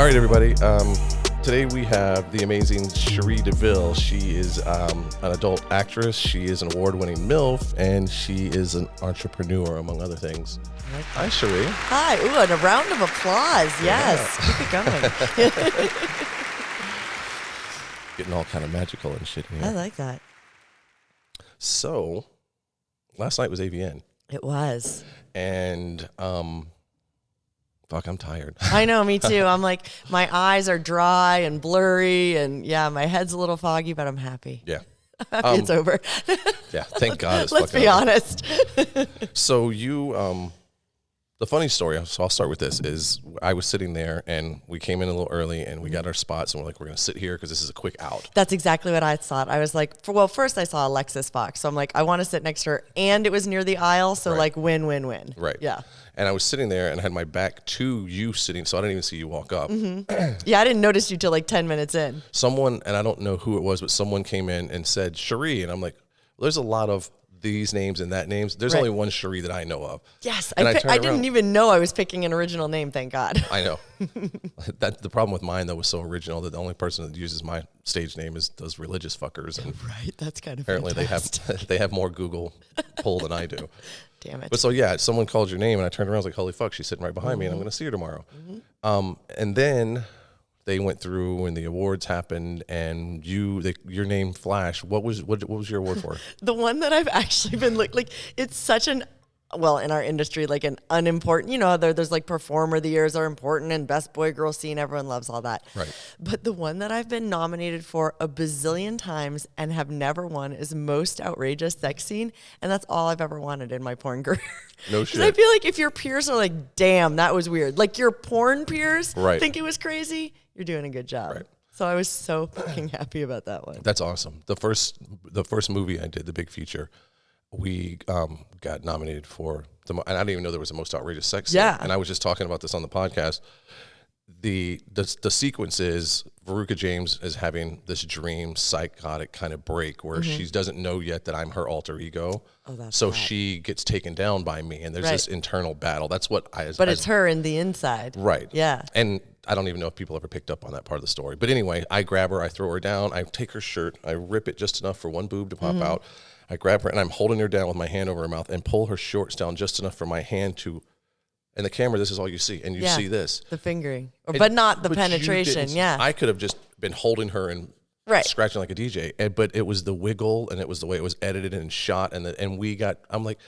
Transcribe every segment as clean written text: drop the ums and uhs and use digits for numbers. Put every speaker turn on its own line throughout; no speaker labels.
All right, everybody. Today we have the amazing Cherie DeVille. She is an adult actress. She is an award-winning MILF, and she is an entrepreneur, among other things. Hi, Cherie.
Hi. Ooh, and a round of applause. Yes. Keep it going.
Getting all kind of magical and shit here.
I like that.
So, last night was AVN.
It was.
And, fuck, I'm tired.
I know, me too. I'm like, my eyes are dry and blurry, and yeah, my head's a little foggy, but I'm happy.
Yeah.
I'm happy it's over.
Yeah, thank God it's
Let's
fucking
be
over.
honest.
So you, the funny story, so I'll start with this, is I was sitting there and we came in a little early and we got our spots and we're like, we're going to sit here because this is a quick out.
That's exactly what I thought. I was like, first I saw Alexis box, so I'm like, I want to sit next to her, and it was near the aisle, so
Right.
like win, win, win.
Right.
Yeah.
And I was sitting there and I had my back to you sitting, so I didn't even see you walk up.
Yeah, I didn't notice you till like 10 minutes in.
Someone, and I don't know who it was, but someone came in and said, Cherie. And I'm like, well, there's a lot of these names and that names. There's
Right.
only one Cherie that I know of.
Yes,
And
I
turned
didn't
around.
even know I was picking an original name, thank God.
I know. That the problem with mine though was so original that the only person that uses my stage name is those religious fuckers, and
Right, that's kind of
apparently
fantastic.
they have more Google pull than I do.
Damn it.
But so yeah, someone called your name and I turned around, I was like, holy fuck, she's sitting right behind me and I'm going to see her tomorrow. And then they went through and the awards happened and your name flashed. What was your award for?
The one that I've actually been like it's such an, well, in our industry, like an unimportant, there's like performer of the years are important and best boy girl scene, everyone loves all that.
Right.
But the one that I've been nominated for a bazillion times and have never won is most outrageous sex scene. And that's all I've ever wanted in my porn career.
No
'Cause
shit.
I feel like if your peers are like, damn, that was weird. Like your porn peers
Right.
think it was crazy. You're doing a good job.
Right.
So I was so fucking happy about that one.
That's awesome. The first movie I did, the big feature, we got nominated for and I didn't even know there was a most outrageous sex scene.
Yeah.
And I was just talking about this on the podcast. The sequence is Veruca James is having this dream psychotic kind of break where she doesn't know yet that I'm her alter ego.
Oh, that's
so
hot.
she gets taken down by me, and there's
Right.
this internal battle. That's what
But it's her in the inside.
right.
Yeah.
And I don't even know if people ever picked up on that part of the story. But anyway, I grab her, I throw her down, I take her shirt, I rip it just enough for one boob to pop out. I grab her and I'm holding her down with my hand over her mouth and pull her shorts down just enough for my hand to, and the camera, this is all you see. And you
Yeah.
see this.
The fingering, but not the
But you
penetration.
didn't-
Yeah.
I could have just been holding her and
Right.
scratching like a DJ, but it was the wiggle and it was the way it was edited and shot, and we got. I'm like,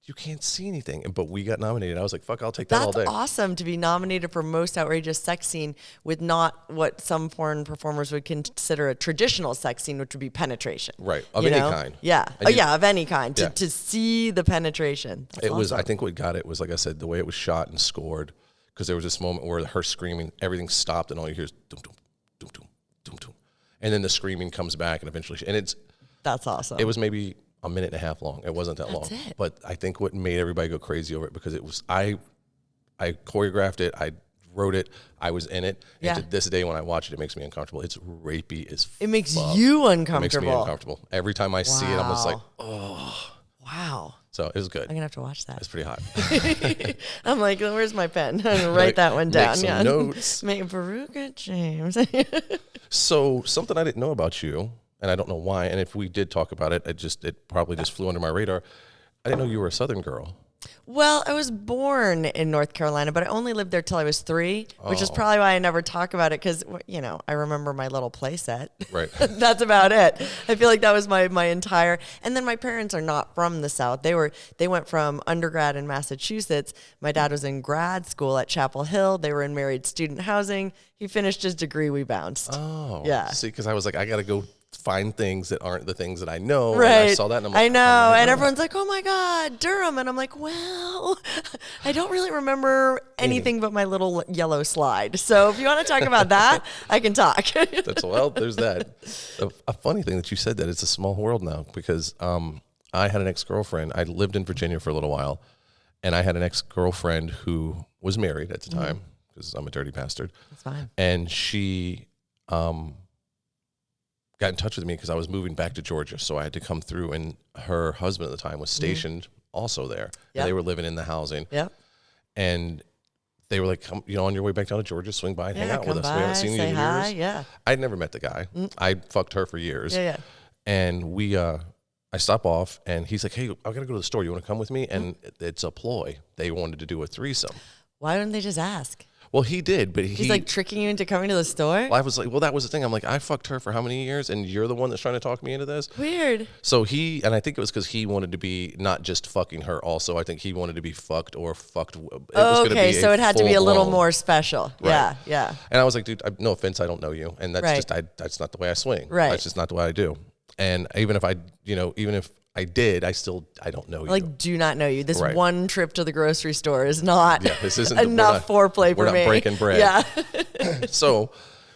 you can't see anything, but we got nominated. I was like, fuck, I'll take that all
That's
day.
awesome to be nominated for most outrageous sex scene with not what some porn performers would consider a traditional sex scene, which would be penetration.
Right. Of
You
any
know?
kind.
Yeah.
And you-
of any kind.
Yeah.
To see the penetration. That's
It was.
awesome.
I think what got it was, like I said, the way it was shot and scored. Because there was this moment where her screaming, everything stopped, and all you hear is dum dum dum dum dum dum, and then the screaming comes back, and eventually,
That's awesome.
it was maybe a minute and a half long. It wasn't that long,
it.
but I think what made everybody go crazy over it because it was I choreographed it, I wrote it, I was in it,
Yeah.
and to this day when I watch it, it makes me uncomfortable. It's rapey as
It makes
fuck.
you
It
uncomfortable.
makes me uncomfortable every time I see it. I'm just like,
Wow. Wow.
so it was good.
I'm going to have to watch that.
It's pretty hot.
I'm like, where's my pen? I'm going to write
Make-
that one
make
down.
some
yeah.
notes.
Make Veruca James.
So something I didn't know about you, and I don't know why, and if we did talk about it, it probably just flew under my radar. I didn't know you were a Southern girl.
Well, I was born in North Carolina, but I only lived there till I was 3, which is probably why I never talk about it because, I remember my little play set.
Right.
That's about it. I feel like that was my entire, and then my parents are not from the South. They went from undergrad in Massachusetts. My dad was in grad school at Chapel Hill. They were in married student housing. He finished his degree. We bounced.
Oh.
Yeah.
See, because I was like, I got to go find things that aren't the things that I know.
Right.
And I saw that and I'm like,
I know.
oh my
And
God.
everyone's like, oh my God, Durham. And I'm like, well, I don't really remember anything but my little yellow slide. So if you want to talk about that, I can talk.
There's that. A funny thing that you said that it's a small world now because I had an ex-girlfriend. I lived in Virginia for a little while, and I had an ex-girlfriend who was married at the time because I'm a dirty bastard.
That's fine.
And she got in touch with me because I was moving back to Georgia, so I had to come through, and her husband at the time was stationed also there.
Yep.
And they were living in the housing.
Yep.
And they were like, come, on your way back down to Georgia, swing by and hang out with us. We haven't seen you in years.
Yeah.
I'd never met the guy. I fucked her for years.
Yeah.
And I stop off and he's like, hey, I got to go to the store. You want to come with me? And it's a ploy. They wanted to do a threesome.
Why didn't they just ask?
Well, he did, but
he's like tricking you into coming to the store?
Well, I was like, well, that was the thing. I'm like, I fucked her for how many years? And you're the one that's trying to talk me into this?
Weird.
So and I think it was because he wanted to be not just fucking her also. I think he wanted to be fucked or fucked.
Okay, so it had to be a little more special. Right. Yeah.
And I was like, dude, no offense, I don't know you. And that's that's not the way I swing.
Right.
That's just not the way I do. And even if I did, I don't know you.
Like, do not know you. This one trip to the grocery store is not
this isn't
enough foreplay for me.
We're not breaking bread.
Yeah.
So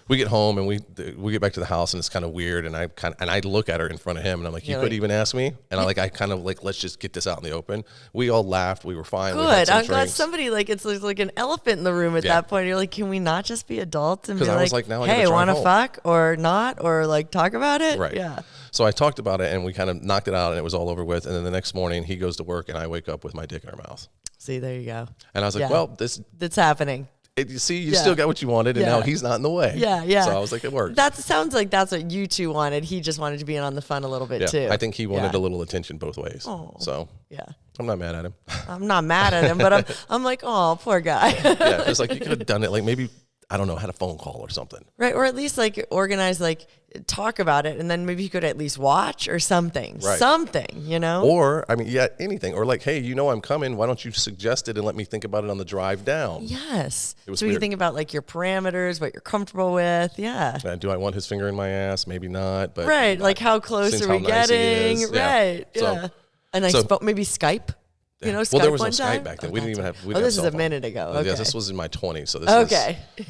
we get home and we get back to the house and it's kind of weird. And I look at her in front of him and I'm like, you could even ask me. And I kind of let's just get this out in the open. We all laughed. We were fine.
Good. I'm glad somebody it's like an elephant in the room at that point. You're like, can we not just be adults and be
I was like, now
hey, want to fuck or not, or like talk about it?
Right.
Yeah.
So I talked about it and we kind of knocked it out and it was all over with. And then the next morning he goes to work and I wake up with my dick in her mouth.
See, there you go.
And I was like, well,
that's happening.
You still got what you wanted and now he's not in the way.
Yeah.
So I was like, it worked.
That sounds like that's what you two wanted. He just wanted to be in on the fun a little bit too.
I think he wanted a little attention both ways.
Oh,
so
yeah.
I'm not mad at him.
I'm not mad at him, but I'm like, oh, poor guy.
Yeah, it's like you could have done it like maybe, I don't know, had a phone call or something.
Right, or at least like organize, like talk about it, and then maybe you could at least watch or something. Right. Something,
Or, anything. Or like, hey, I'm coming. Why don't you suggest it and let me think about it on the drive down?
Yes.
It was
so
weird.
You think about like your parameters, what you're comfortable with. Yeah.
Do I want his finger in my ass? Maybe not. But
right, like how close are we getting? Right, yeah. And maybe Skype.
Well, there was no Skype back then. We didn't even have.
This is a minute ago. Okay.
Yeah, this was in my 20s. So this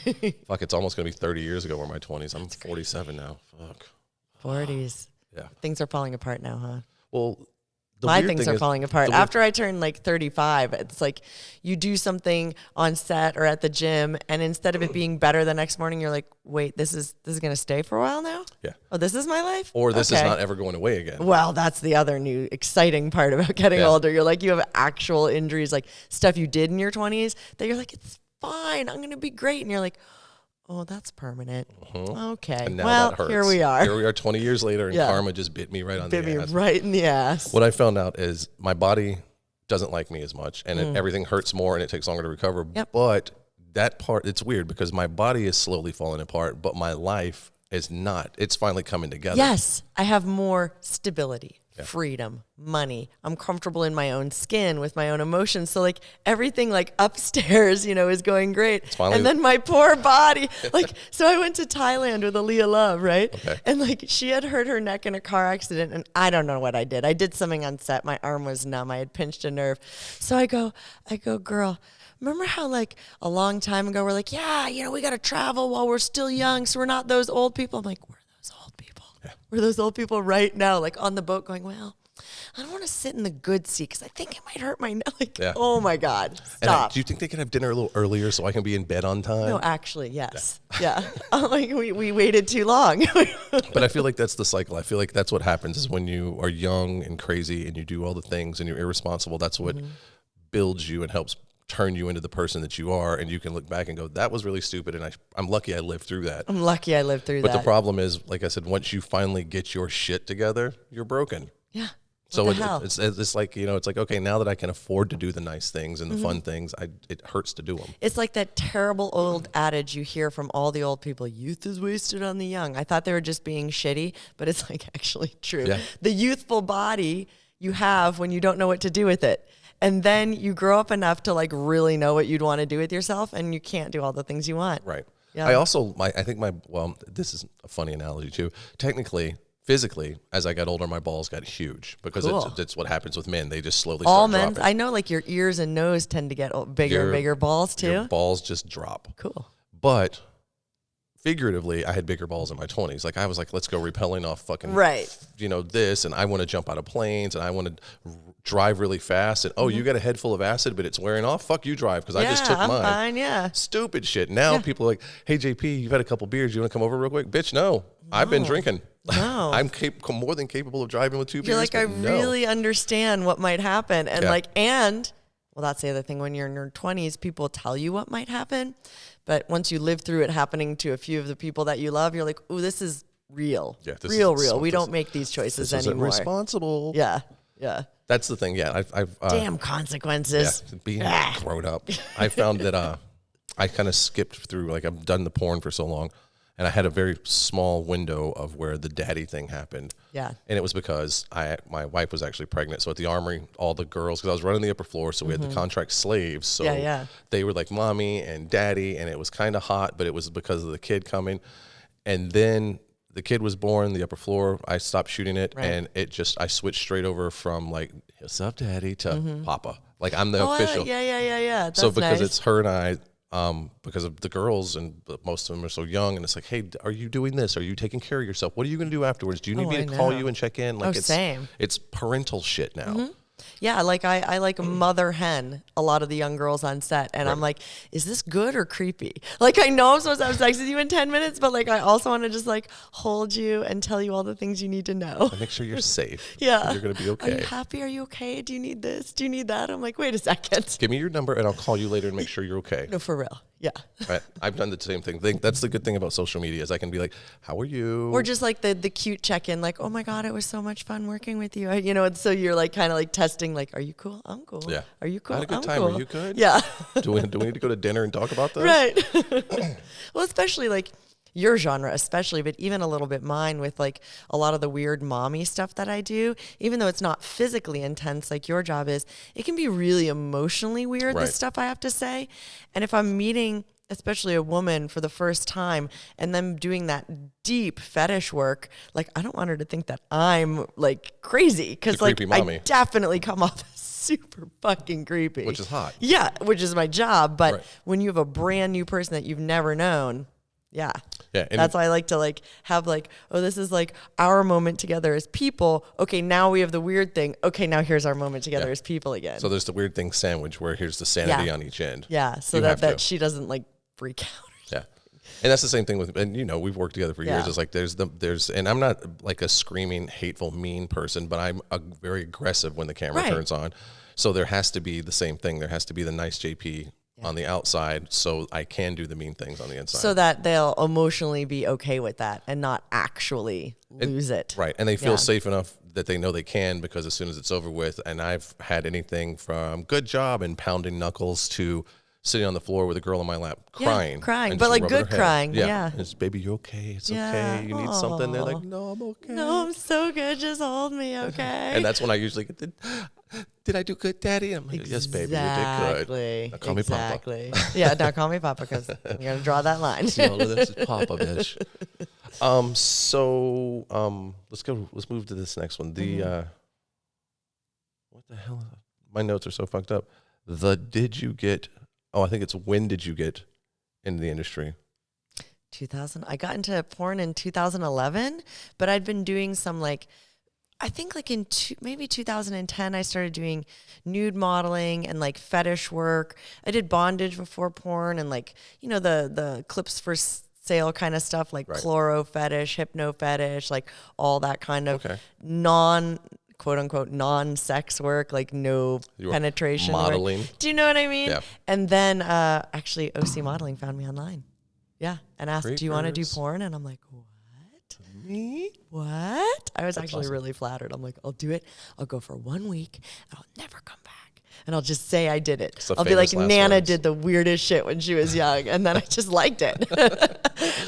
is fuck. It's almost gonna be 30 years ago. We're my 20s. I'm 47 now. Fuck.
40s.
Yeah.
Things are falling apart now, huh?
Well,
my things are falling apart. After I turned like 35, it's like you do something on set or at the gym, and instead of it being better the next morning, you're like, wait, this is gonna stay for a while now?
Yeah.
Oh, this is my life?
Or this is not ever going away again.
Well, that's the other new exciting part about getting older. You're like, you have actual injuries, like stuff you did in your 20s that you're like, it's fine, I'm gonna be great. And you're like, oh, that's permanent. Okay.
And now
well,
that hurts.
here we are.
Here we are 20 years later, and karma just bit me right on the ass.
Bit me right in the ass.
What I found out is my body doesn't like me as much, and everything hurts more, and it takes longer to recover.
Yep.
But that part, it's weird because my body is slowly falling apart, but my life is not. It's finally coming together.
Yes. I have more stability. Freedom, money. I'm comfortable in my own skin with my own emotions. So like everything like upstairs, is going great. And then my poor body, so I went to Thailand with Aaliyah Love, right?
Okay.
And like she had hurt her neck in a car accident, and I don't know what I did. I did something on set. My arm was numb. I had pinched a nerve. So I go, girl, remember how like a long time ago we're like, we got to travel while we're still young, so we're not those old people. I'm like, we're those old people right now, like on the boat going, well, I don't want to sit in the good seat because I think it might hurt my neck. Oh my God, stop.
Do you think they could have dinner a little earlier so I can be in bed on time?
No, actually, yes. Yeah. Like we waited too long.
But I feel like that's the cycle. I feel like that's what happens is when you are young and crazy and you do all the things and you're irresponsible, that's what builds you and helps turn you into the person that you are, and you can look back and go, that was really stupid, and I'm lucky I lived through that.
But the
problem is, like I said, once you finally get your shit together, you're broken.
Yeah.
So it's like, it's like, okay, now that I can afford to do the nice things and the fun things, it hurts to do them.
It's like that terrible old adage you hear from all the old people, youth is wasted on the young. I thought they were just being shitty, but it's like actually true.
Yeah.
The youthful body you have when you don't know what to do with it. And then you grow up enough to like really know what you'd want to do with yourself, and you can't do all the things you want.
Right.
Yeah.
I also, this is a funny analogy too. Technically, physically, as I got older, my balls got huge because it's what happens with men. They just slowly
all
start
men.
dropping.
I know, like your ears and nose tend to get bigger and bigger balls too.
Your balls just drop.
Cool.
But figuratively, I had bigger balls in my 20s. Like I was like, let's go rappelling off fucking this, and I want to jump out of planes, and I want to drive really fast, and you got a head full of acid, but it's wearing off. Fuck you, drive, because I just took mine.
Fine, yeah.
Stupid shit. Now people are like, hey JP, you've had a couple beers. You want to come over real quick? Bitch, no. I've been drinking.
No.
I'm more than capable of driving with 2 beers.
You're like, I really understand what might happen, and and Well, that's the other thing. When you're in your 20s, people tell you what might happen. But once you live through it happening to a few of the people that you love, you're like, ooh, this is real.
Yeah, this
real.
is
We don't make these choices
this
anymore.
Isn't responsible.
Yeah. Yeah.
That's the thing. Yeah. I've
Damn consequences.
yeah, being grown up. I found that I kind of skipped through, like I've done the porn for so long, and I had a very small window of where the daddy thing happened.
Yeah.
And it was because my wife was actually pregnant. So at the Armory, all the girls, because I was running the upper floor, so we had the contract slaves. So they were like mommy and daddy, and it was kind of hot, but it was because of the kid coming. And then the kid was born, the upper floor, I stopped shooting it, and I switched straight over from like, what's up, daddy, to Papa. Like I'm the official.
Yeah. That's
so because
nice.
it's her and I, because of the girls, and most of them are so young, and it's like, hey, are you doing this? Are you taking care of yourself? What are you going to do afterwards? Do you need me to call you and check in? Like
same.
It's parental shit now.
Yeah, like I like mother hen a lot of the young girls on set, and I'm like, is this good or creepy? Like I know I'm supposed to have sex with you in 10 minutes, but like I also want to just like hold you and tell you all the things you need to know.
And make sure you're safe.
Yeah.
You're going to be okay.
Are you happy? Are you okay? Do you need this? Do you need that? I'm like, wait a second.
Give me your number and I'll call you later and make sure you're okay.
No, for real. Yeah.
I've done the same thing. That's the good thing about social media is I can be like, how are you?
Or just like the cute check-in, like, oh my God, it was so much fun working with you. You know, and so you're like kind of like testing, like, are you cool? I'm cool.
Yeah.
Are you cool?
I had a good
I'm
time.
cool.
Are you good?
Yeah.
do we need to go to dinner and talk about this?
Right. Well, especially like your genre, especially, but even a little bit mine with like a lot of the weird mommy stuff that I do, even though it's not physically intense like your job is, it can be really emotionally weird, the stuff I have to say. And if I'm meeting especially a woman for the first time and then doing that deep fetish work, like I don't want her to think that I'm like crazy, because like I definitely come off as super fucking creepy,
which is hot.
Yeah, which is my job. But when you have a brand new person that you've never known, yeah, that's why I like to like have like, oh, this is like our moment together as people. Okay, now we have the weird thing. Okay, now here's our moment together as people again.
So there's the weird thing sandwich where here's the sanity on each end.
Yeah, so that she doesn't like freak out.
Yeah. And that's the same thing with, and you know, we've worked together for years. It's like there's, and I'm not like a screaming, hateful, mean person, but I'm very aggressive when the camera turns on. So there has to be the same thing. There has to be the nice JP on the outside, so I can do the mean things on the inside.
So that they'll emotionally be okay with that and not actually lose it.
Right. And they feel safe enough that they know they can, because as soon as it's over with, and I've had anything from good job and pounding knuckles to sitting on the floor with a girl on my lap crying.
But like good crying. Yeah.
It's, baby, you okay? It's okay. You need something? They're like, no, I'm okay.
No, I'm so good. Just hold me, okay?
And that's when I usually get did I do good, Daddy? I'm like, yes, baby, you did good. Now call me Papa.
Yeah, now call me Papa, because you're going to draw that line.
No, this is Papa, bitch. Let's move to this next one. What the hell? My notes are so fucked up. I think it's when did you get into the industry?
2000. I got into porn in 2011, but I'd been doing some like, I think like in maybe 2010, I started doing nude modeling and like fetish work. I did bondage before porn, and like, you know, the clips for sale kind of stuff, like chloro fetish, hypno fetish, like all that kind of quote unquote non-sex work, like no penetration
modeling
work. Do you know what I mean?
Yeah.
And then actually OC Modeling found me online. Yeah. And asked, do you want to do porn? And I'm like, what?
Me?
What? I was actually really flattered. I'm like, I'll do it. I'll go for 1 week and I'll never come back. And I'll just say I did it. I'll be like, Nana did the weirdest shit when she was young, and then I just liked it.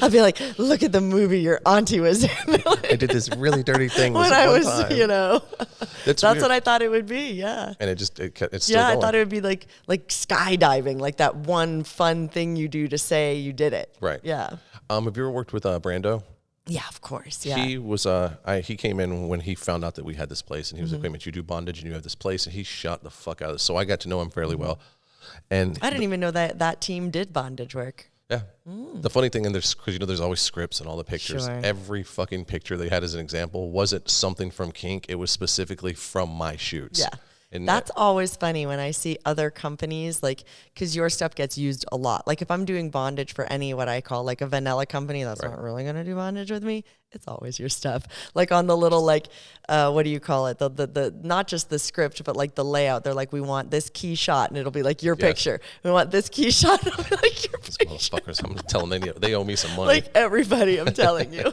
I'll be like, look at the movie your auntie was in.
I did this really dirty thing
when I was,
time.
You know. That's what I thought it would be, yeah.
And it's still going.
I thought it would be like skydiving, like that one fun thing you do to say you did it.
Right.
Yeah.
Have you ever worked with Brando?
Yeah, of course. Yeah.
He was he came in when he found out that we had this place, and he was like, "Wait a minute, you do bondage and you have this place," and he shot the fuck out of this. So I got to know him fairly well. And
I didn't even know that team did bondage work.
Yeah. The funny thing, and there's always scripts and all the pictures.
Sure.
Every fucking picture they had as an example wasn't something from kink. It was specifically from my shoots.
Yeah. And that's always funny when I see other companies, like, because your stuff gets used a lot. Like if I'm doing bondage for any what I call like a vanilla company that's not really going to do bondage with me, It's always your stuff. Like on the little, like, what do you call it? The not just the script, but like the layout. They're like, we want this key shot, and it'll be like your picture. We want this key shot, and it'll be like your
These
picture.
motherfuckers, I'm telling them they owe me some money.
Like everybody, I'm telling you.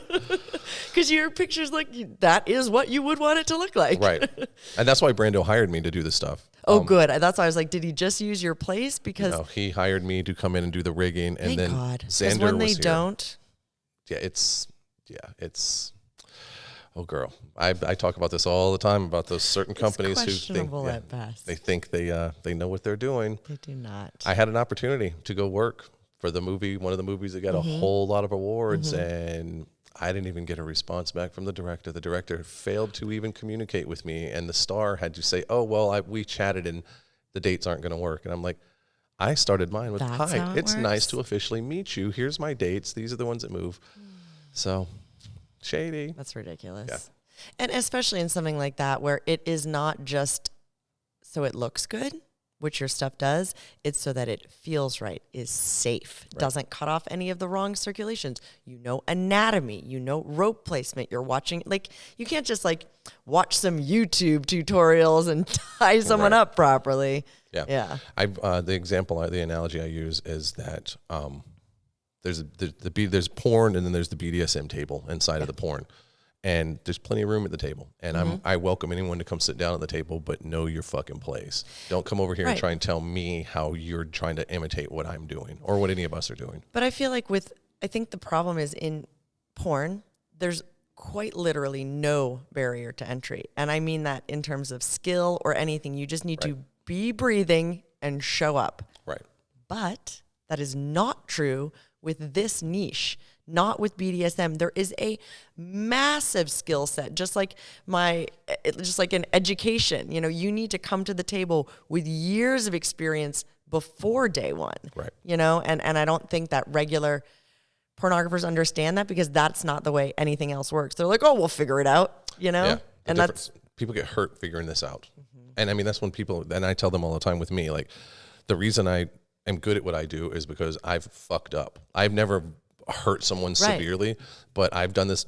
Because your picture's like, that is what you would want it to look like.
Right. And that's why Brando hired me to do this stuff.
Oh, good. That's why I was like, did he just use your place? Because
no, he hired me to come in and do the rigging. And
thank
then
God. Because
Xander
when they
was here.
don't.
Yeah, oh girl. I talk about this all the time about those certain companies who think
at best.
they think they know what they're doing.
They do not.
I had an opportunity to go work for the movie, one of the movies that got a whole lot of awards, and I didn't even get a response back from the director. The director failed to even communicate with me, and the star had to say, "Oh, well, we chatted, and the dates aren't going to work." And I'm like, I started mine with,
That's
"Hi,
how it
it's nice
works?
to officially meet you. Here's my dates. These are the ones that move." So, shady.
That's ridiculous.
Yeah.
And especially in something like that where it is not just so it looks good, which your stuff does, it's so that it feels right, is safe, doesn't cut off any of the wrong circulations. You know anatomy, you know rope placement. You're watching, like, you can't just like watch some YouTube tutorials and tie someone up properly.
Yeah.
Yeah.
The analogy I use is that there's porn, and then there's the BDSM table inside of the porn. And there's plenty of room at the table. And I welcome anyone to come sit down at the table, but know your fucking place. Don't come over here and try and tell me how you're trying to imitate what I'm doing or what any of us are doing.
But I feel like I think the problem is in porn, there's quite literally no barrier to entry. And I mean that in terms of skill or anything. You just need to be breathing and show up.
Right.
But that is not true with this niche. Not with BDSM. There is a massive skill set, just like in education. You know, you need to come to the table with years of experience before day one.
Right.
You know, and I don't think that regular pornographers understand that, because that's not the way anything else works. They're like, oh, we'll figure it out. You know, and that's
people get hurt figuring this out. And I mean, that's when people, and I tell them all the time with me, like, the reason I am good at what I do is because I've fucked up. I've never hurt someone severely, but I've done this.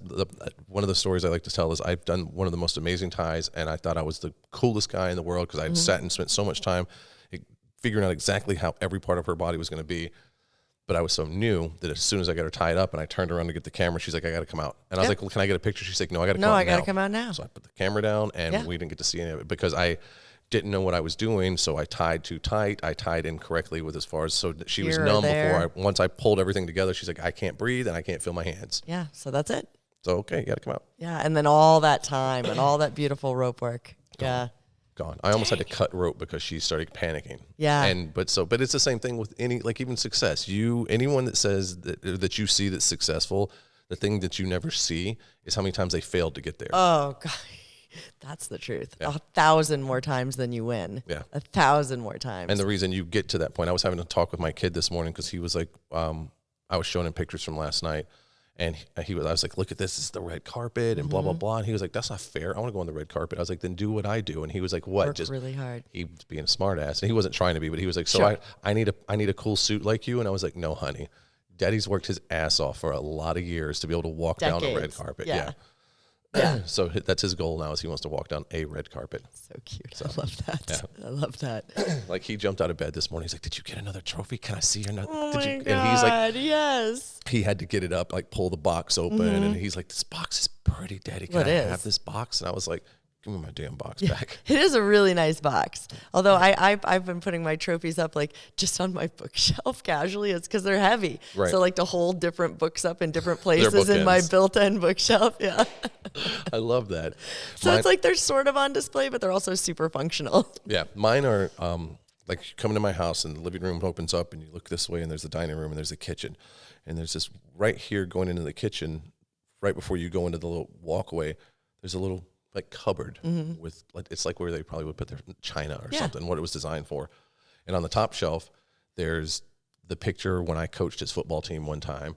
One of the stories I like to tell is I've done one of the most amazing ties, and I thought I was the coolest guy in the world because I'd sat and spent so much time figuring out exactly how every part of her body was going to be. But I was so new that as soon as I got her tied up and I turned around to get the camera, she's like, "I got to come out." And I was like, "Well, can I get a picture?" She's like, "No, I got to come out now."
No, I got to come out now.
So I put the camera down, and we didn't get to see any of it because I didn't know what I was doing, so I tied too tight. I tied incorrectly with as far as, so that she was numb before once I pulled everything together. She's like, "I can't breathe and I can't feel my hands."
Yeah, so that's it.
So, okay, you got to come out.
Yeah, and then all that time and all that beautiful rope work. Yeah.
Gone. I almost had to cut rope because she started panicking.
Yeah.
But it's the same thing with even success. Anyone that says that you see that's successful, the thing that you never see is how many times they failed to get there.
Oh, God. That's the truth. Yeah. 1,000 more times than you win.
Yeah.
1,000 more times.
And the reason you get to that point, I was having a talk with my kid this morning because he was like, I was showing him pictures from last night, and I was like, "Look at this is the red carpet," and blah, blah, blah. And he was like, "That's not fair. I want to go on the red carpet." I was like, "Then do what I do." And he was like, "What?"
Work
Just
really hard.
He was being a smart ass, and he wasn't trying to be, but he was like, "So I need a cool suit like you." And I was like, "No, honey. Daddy's worked his ass off for a lot of years to be able to walk down a red carpet." Yeah. So that's his goal now, is he wants to walk down a red carpet.
So cute. I love that. Yeah. I love that.
Like, he jumped out of bed this morning. He's like, "Did you get another trophy? Can I see your nut?"
Oh my God,
and he's like,
yes.
He had to get it up, like pull the box open. And he's like, "This box is pretty, Daddy. Can I have this box?" And I was like, "Give me my damn box back."
It is a really nice box. Although I've been putting my trophies up like just on my bookshelf casually. It's because they're heavy.
Right.
So like to hold different books up in different places in my built-in bookshelf. Yeah.
I love that.
So it's like they're sort of on display, but they're also super functional.
Yeah. Mine are like, you come into my house and the living room opens up and you look this way and there's the dining room and there's the kitchen. And there's this right here going into the kitchen, right before you go into the little walkway, there's a little like cupboard with, like, it's like where they probably would put their china or something, what it was designed for. And on the top shelf, there's the picture when I coached his football team one time.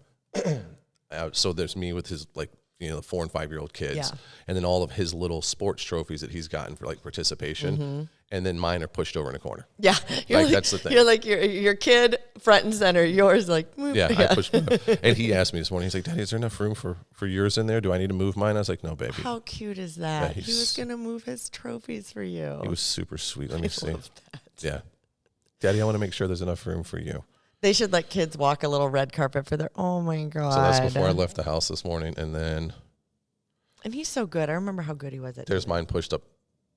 So there's me with his, like, the 4 and 5 year old kids, and then all of his little sports trophies that he's gotten for like participation. and then mine are pushed over in a corner.
Yeah.
Like that's the thing.
You're like your kid front and center. Yours like move.
Yeah, I pushed mine. And he asked me this morning, he's like, Daddy, is there enough room for yours in there? Do I need to move mine? I was like, no, baby.
How cute is that?
Yeah,
he was going to move his trophies for you.
He was super sweet. Let me see.
Love that.
Yeah. Daddy, I want to make sure there's enough room for you.
They should let kids walk a little red carpet for their, oh my God.
So that's before I left the house this morning. And then
And he's so good. I remember how good he was at
there's
dinner.
mine pushed up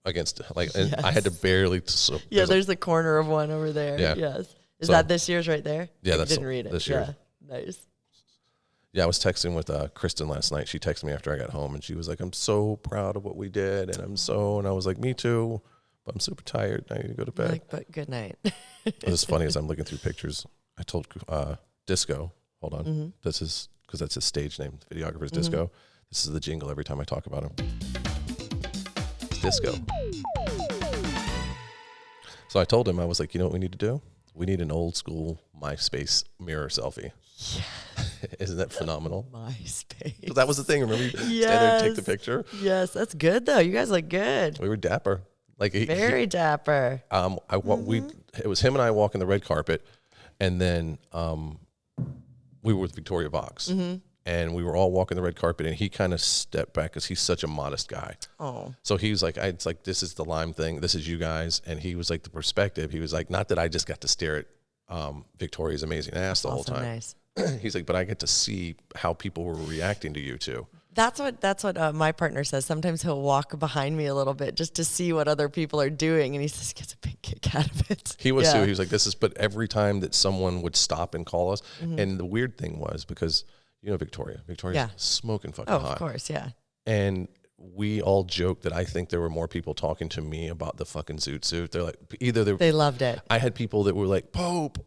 against, like, and I had to barely. So
Yeah, there's the corner of one over there.
Yeah.
Yes. Is
So-
that this year's right there?
Yeah,
I
that's
didn't read it.
this year's.
Yeah. Nice.
Yeah, I was texting with Kristen last night. She texted me after I got home, and she was like, I'm so proud of what we did. And I was like, me too, but I'm super tired. I need to go to bed.
Like, but good night.
It was funny as I'm looking through pictures. I told Disco, hold on.
Mm-hmm.
This is, because that's his stage name, the videographer's Disco. This is the jingle every time I talk about him. It's Disco. So I told him, I was like, you know what we need to do? We need an old school MySpace mirror selfie. Yeah. Isn't that phenomenal?
MySpace.
So that was the thing. Remember, you stand there and take the
Yes.
picture?
Yes, that's good though. You guys look good.
We were dapper. Like
Very dapper.
it was him and I walking the red carpet, and then we were with Victoria Vox, and we were all walking the red carpet, and he kind of stepped back because he's such a modest guy.
Oh.
So he was like, it's like, this is the Lime thing. This is you guys. And he was like, the perspective. He was like, not that I just got to stare at Victoria's amazing ass the whole
Also
time.
nice.
He's like, but I get to see how people were reacting to you too.
That's what my partner says. Sometimes he'll walk behind me a little bit just to see what other people are doing, and he says he gets a big kick out of it.
He was
Yeah.
too. He was like, but every time that someone would stop and call us, and the weird thing was, because Victoria's
Yeah.
smoking fucking
Oh,
hot.
of course, yeah.
And we all joked that I think there were more people talking to me about the fucking zoot suit. They're like,
They loved it.
I had people that were like Pope,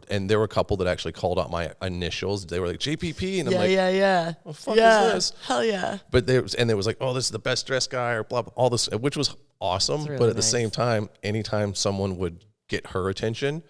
and there were a couple that actually called out my initials. They were like JPP, and I'm like,
Yeah.
what the fuck
Yeah.
is this?
Hell yeah.
But there was like, oh, this is the best dressed guy, or blah, blah, all this, which was awesome.
really
But at the
nice.
same time, anytime someone would get her attention,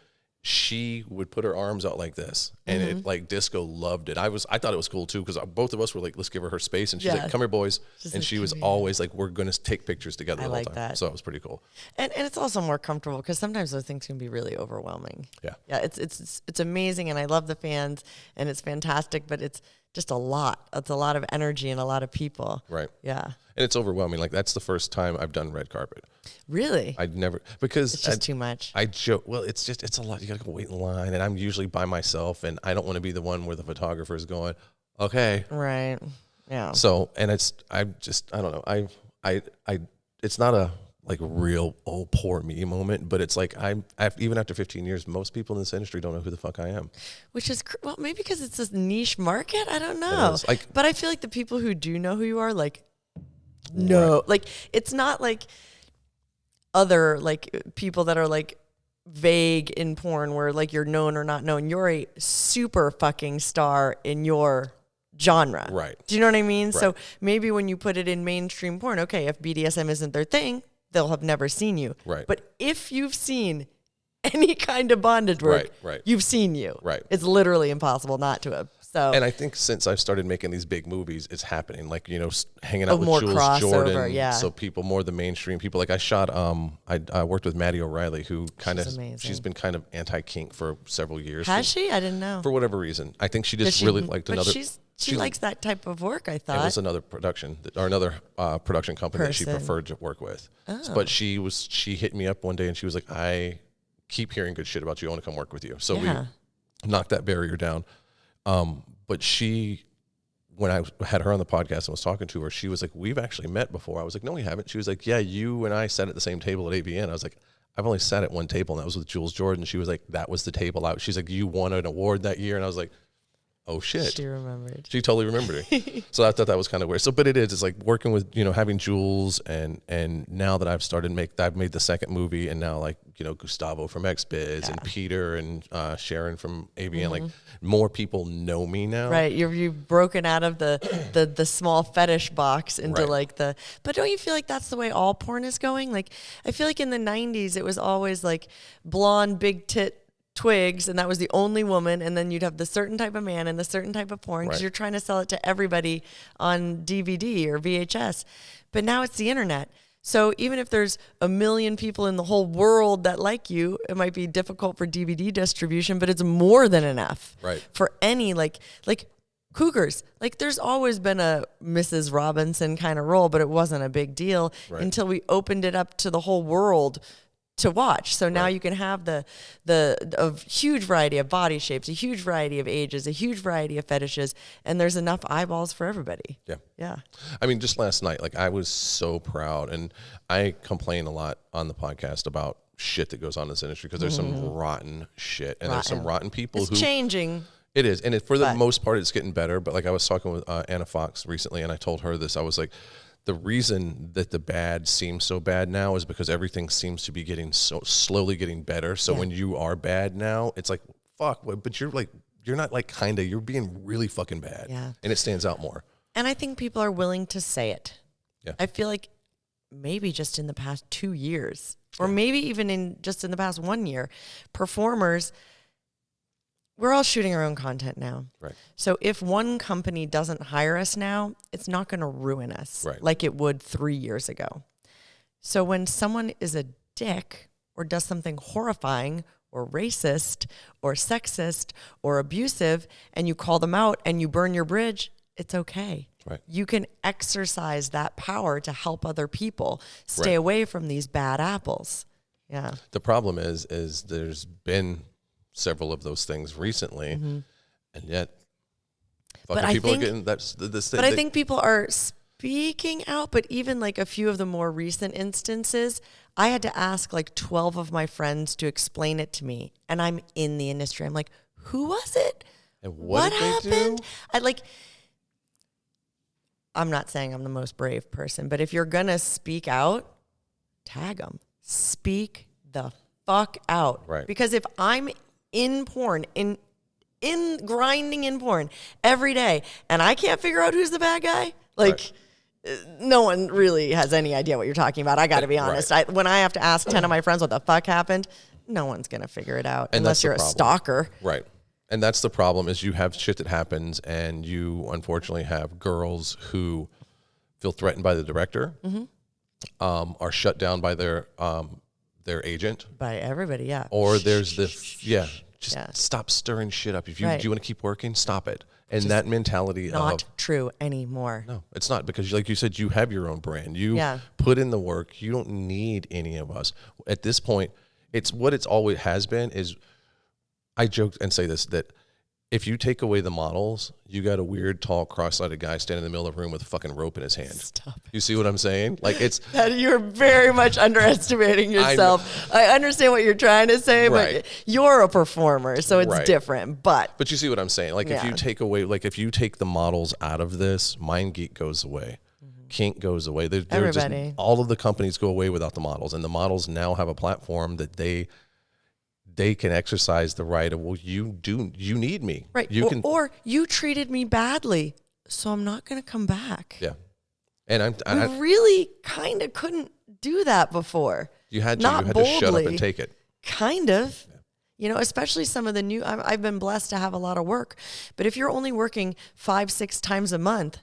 she would put her arms out like this, and it like Disco loved it. I thought it was cool too, because both of us were like, let's give her space, and she's
Yeah.
like, come here, boys,
She's
and
like,
she was
"Come here."
always like, we're gonna take pictures together
I
the whole
like
time.
that.
So it was pretty cool.
And it's also more comfortable because sometimes those things can be really overwhelming.
Yeah.
Yeah, it's amazing, and I love the fans, and it's fantastic, but it's just a lot. It's a lot of energy and a lot of people.
Right.
Yeah.
And it's overwhelming. Like, that's the first time I've done red carpet.
Really?
I'd never, because
It's just too much.
I joke, well, it's a lot. You gotta go wait in line, and I'm usually by myself, and I don't want to be the one where the photographer is going, okay.
Right. Yeah.
So, and I don't know. It's not a like real, oh, poor me moment, but it's like, even after 15 years, most people in this industry don't know who the fuck I am.
Which is, well, maybe because it's this niche market. I don't know.
is. Like-
but I feel like the people who do know who you are, like, no.
Right.
Like, it's not like other, like, people that are, like, vague in porn where, like, you're known or not known. You're a super fucking star in your genre.
Right.
Do you know what I mean?
Right.
So maybe when you put it in mainstream porn, okay, if BDSM isn't their thing, they'll have never seen you.
Right.
But if you've seen any kind of bondage work,
Right.
you've seen you.
Right.
It's literally impossible not to have. So
And I think since I've started making these big movies, it's happening. Like, hanging out with
more
Jules
crossover,
Jordan.
yeah.
So people, more the mainstream people. Like I shot, I worked with Maddie O'Reilly, who
amazing.
she's been kind of anti-kink for several years.
has she? I didn't know.
For whatever reason. I think she
Does
just
she-
really liked
but
another.
She likes that type of work, I thought.
It was another production or another production company that she
Person.
preferred to work with.
Oh.
But she hit me up one day and she was like, I keep hearing good shit about you. I want to come work with you. So
Yeah.
we knocked that barrier down. But when I had her on the podcast and was talking to her, she was like, we've actually met before. I was like, no, we haven't. She was like, yeah, you and I sat at the same table at AVN. I was like, I've only sat at one table, and that was with Jules Jordan. She was like, that was the table out. She's like, you won an award that year. And I was like, oh shit.
She remembered.
She totally remembered it. So I thought that was kind of weird. So, but it's like working with, having Jules and now that I've made the second movie, and now like, Gustavo from XBiz and Peter and Sharon from AVN, like more people know me now.
Right. You've broken out of the small fetish box into
Right.
like but don't you feel like that's the way all porn is going? Like, I feel like in the 90s, it was always like blonde, big tit twigs, and that was the only woman, and then you'd have the certain type of man and the certain type of porn because
Right.
you're trying to sell it to everybody on DVD or VHS. But now it's the internet. So even if there's a million people in the whole world that like you, it might be difficult for DVD distribution, but it's more than enough for any like cougars. Like there's always been a Mrs. Robinson kind of role, but it wasn't a big deal until we opened it up to the whole world to watch. So now you can have a huge variety of body shapes, a huge variety of ages, a huge variety of fetishes, and there's enough eyeballs for everybody. Yeah.
I mean, just last night, like I was so proud, and I complain a lot on the podcast about shit that goes on in this industry because there's some rotten shit, and there's some rotten people
it's changing.
It is, and for the most part, it's getting better. But like I was talking with Anna Fox recently, and I told her this. I was like, the reason that the bad seems so bad now is because everything seems to be getting so slowly getting better. So when you are bad now, it's like, fuck, but you're not like kinda, you're being really fucking bad.
Yeah.
And it stands out more.
And I think people are willing to say it.
Yeah.
I feel like maybe just in the past 2 years, or maybe even in the past 1 year, performers, we're all shooting our own content now.
Right.
So if one company doesn't hire us now, it's not going to ruin us like it would 3 years ago. So when someone is a dick or does something horrifying or racist or sexist or abusive and you call them out and you burn your bridge, it's okay.
Right.
You can exercise that power to help other people stay away from these bad apples. Yeah.
The problem is there's been several of those things recently, and yet fucking people are getting this thing.
But I think people are speaking out, but even like a few of the more recent instances, I had to ask like 12 of my friends to explain it to me, and I'm in the industry. I'm like, who was it?
And what did
happened?
They do?
I'm not saying I'm the most brave person, but if you're gonna speak out, tag them. Speak the fuck out.
Right.
Because if I'm in porn, in grinding in porn every day, and I can't figure out who's the bad guy, no one really has any idea what you're talking about. I got to be honest. When I have to ask 10 of my friends what the fuck happened, no one's going to figure it out unless you're a stalker.
Right. And that's the problem is you have shit that happens, and you unfortunately have girls who feel threatened by the director, are shut down by their agent.
By everybody, yeah.
Or there's stop stirring shit up. If you do you want to keep working, stop it. And just that mentality
not true anymore.
No, it's not, because like you said, you have your own brand. You put in the work. You don't need any of us. At this point, it's what it's always has been is, I joke and say this, that if you take away the models, you got a weird, tall, cross-legged guy standing in the middle of the room with a fucking rope in his hand.
Stop it.
You see what I'm saying? Like it's
you're very much underestimating yourself. I understand what you're trying to say, but you're a performer, so it's different. But
you see what I'm saying? Like if you take away, like if you take the models out of this, Mind Geek goes away. Kink goes away.
Everybody.
All of the companies go away without the models, and the models now have a platform that they can exercise the right of, well, you need me.
Right. Or you treated me badly, so I'm not going to come back.
Yeah. And
I really kind of couldn't do that before.
You had to.
Not
you had
boldly,
to shut up and take it.
Kind of. Yeah. You know, especially some of the new, I've been blessed to have a lot of work. But if you're only working 5-6 times a month,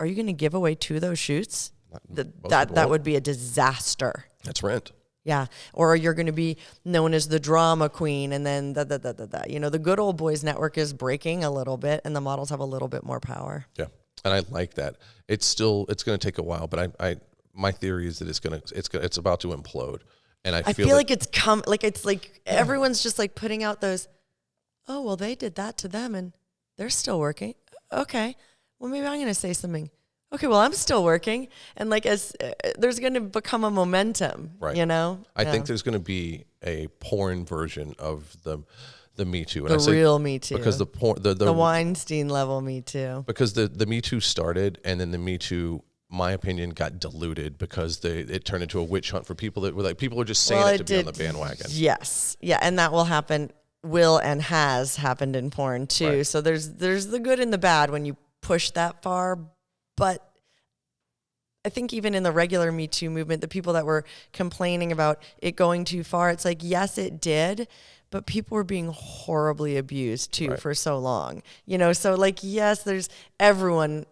are you going to give away 2 of those shoots? That would be a disaster.
That's rent.
Yeah. Or you're going to be known as the drama queen, and then you know, the good old boys network is breaking a little bit, and the models have a little bit more power.
Yeah. And I like that. It's going to take a while, but my theory is that it's about to implode. And I feel
like it's everyone's just like putting out those, oh, well, they did that to them and they're still working. Okay. Well, maybe I'm going to say something. Okay, well, I'm still working, and like there's going to become a momentum, you know.
I think there's going to be a porn version of the Me Too,
and real Me Too,
because the
Weinstein level Me Too,
because the Me Too started, and then the Me Too, my opinion, got diluted because it turned into a witch hunt for people that were like, people are just saying it to be on the bandwagon.
Yes, yeah, and that will happen, and has happened in porn too. Right. So there's the good and the bad when you push that far. But I think even in the regular Me Too movement, the people that were complaining about it going too far, it's like, yes, it did, but people were being horribly abused too for so long. You know, so like, yes, everyone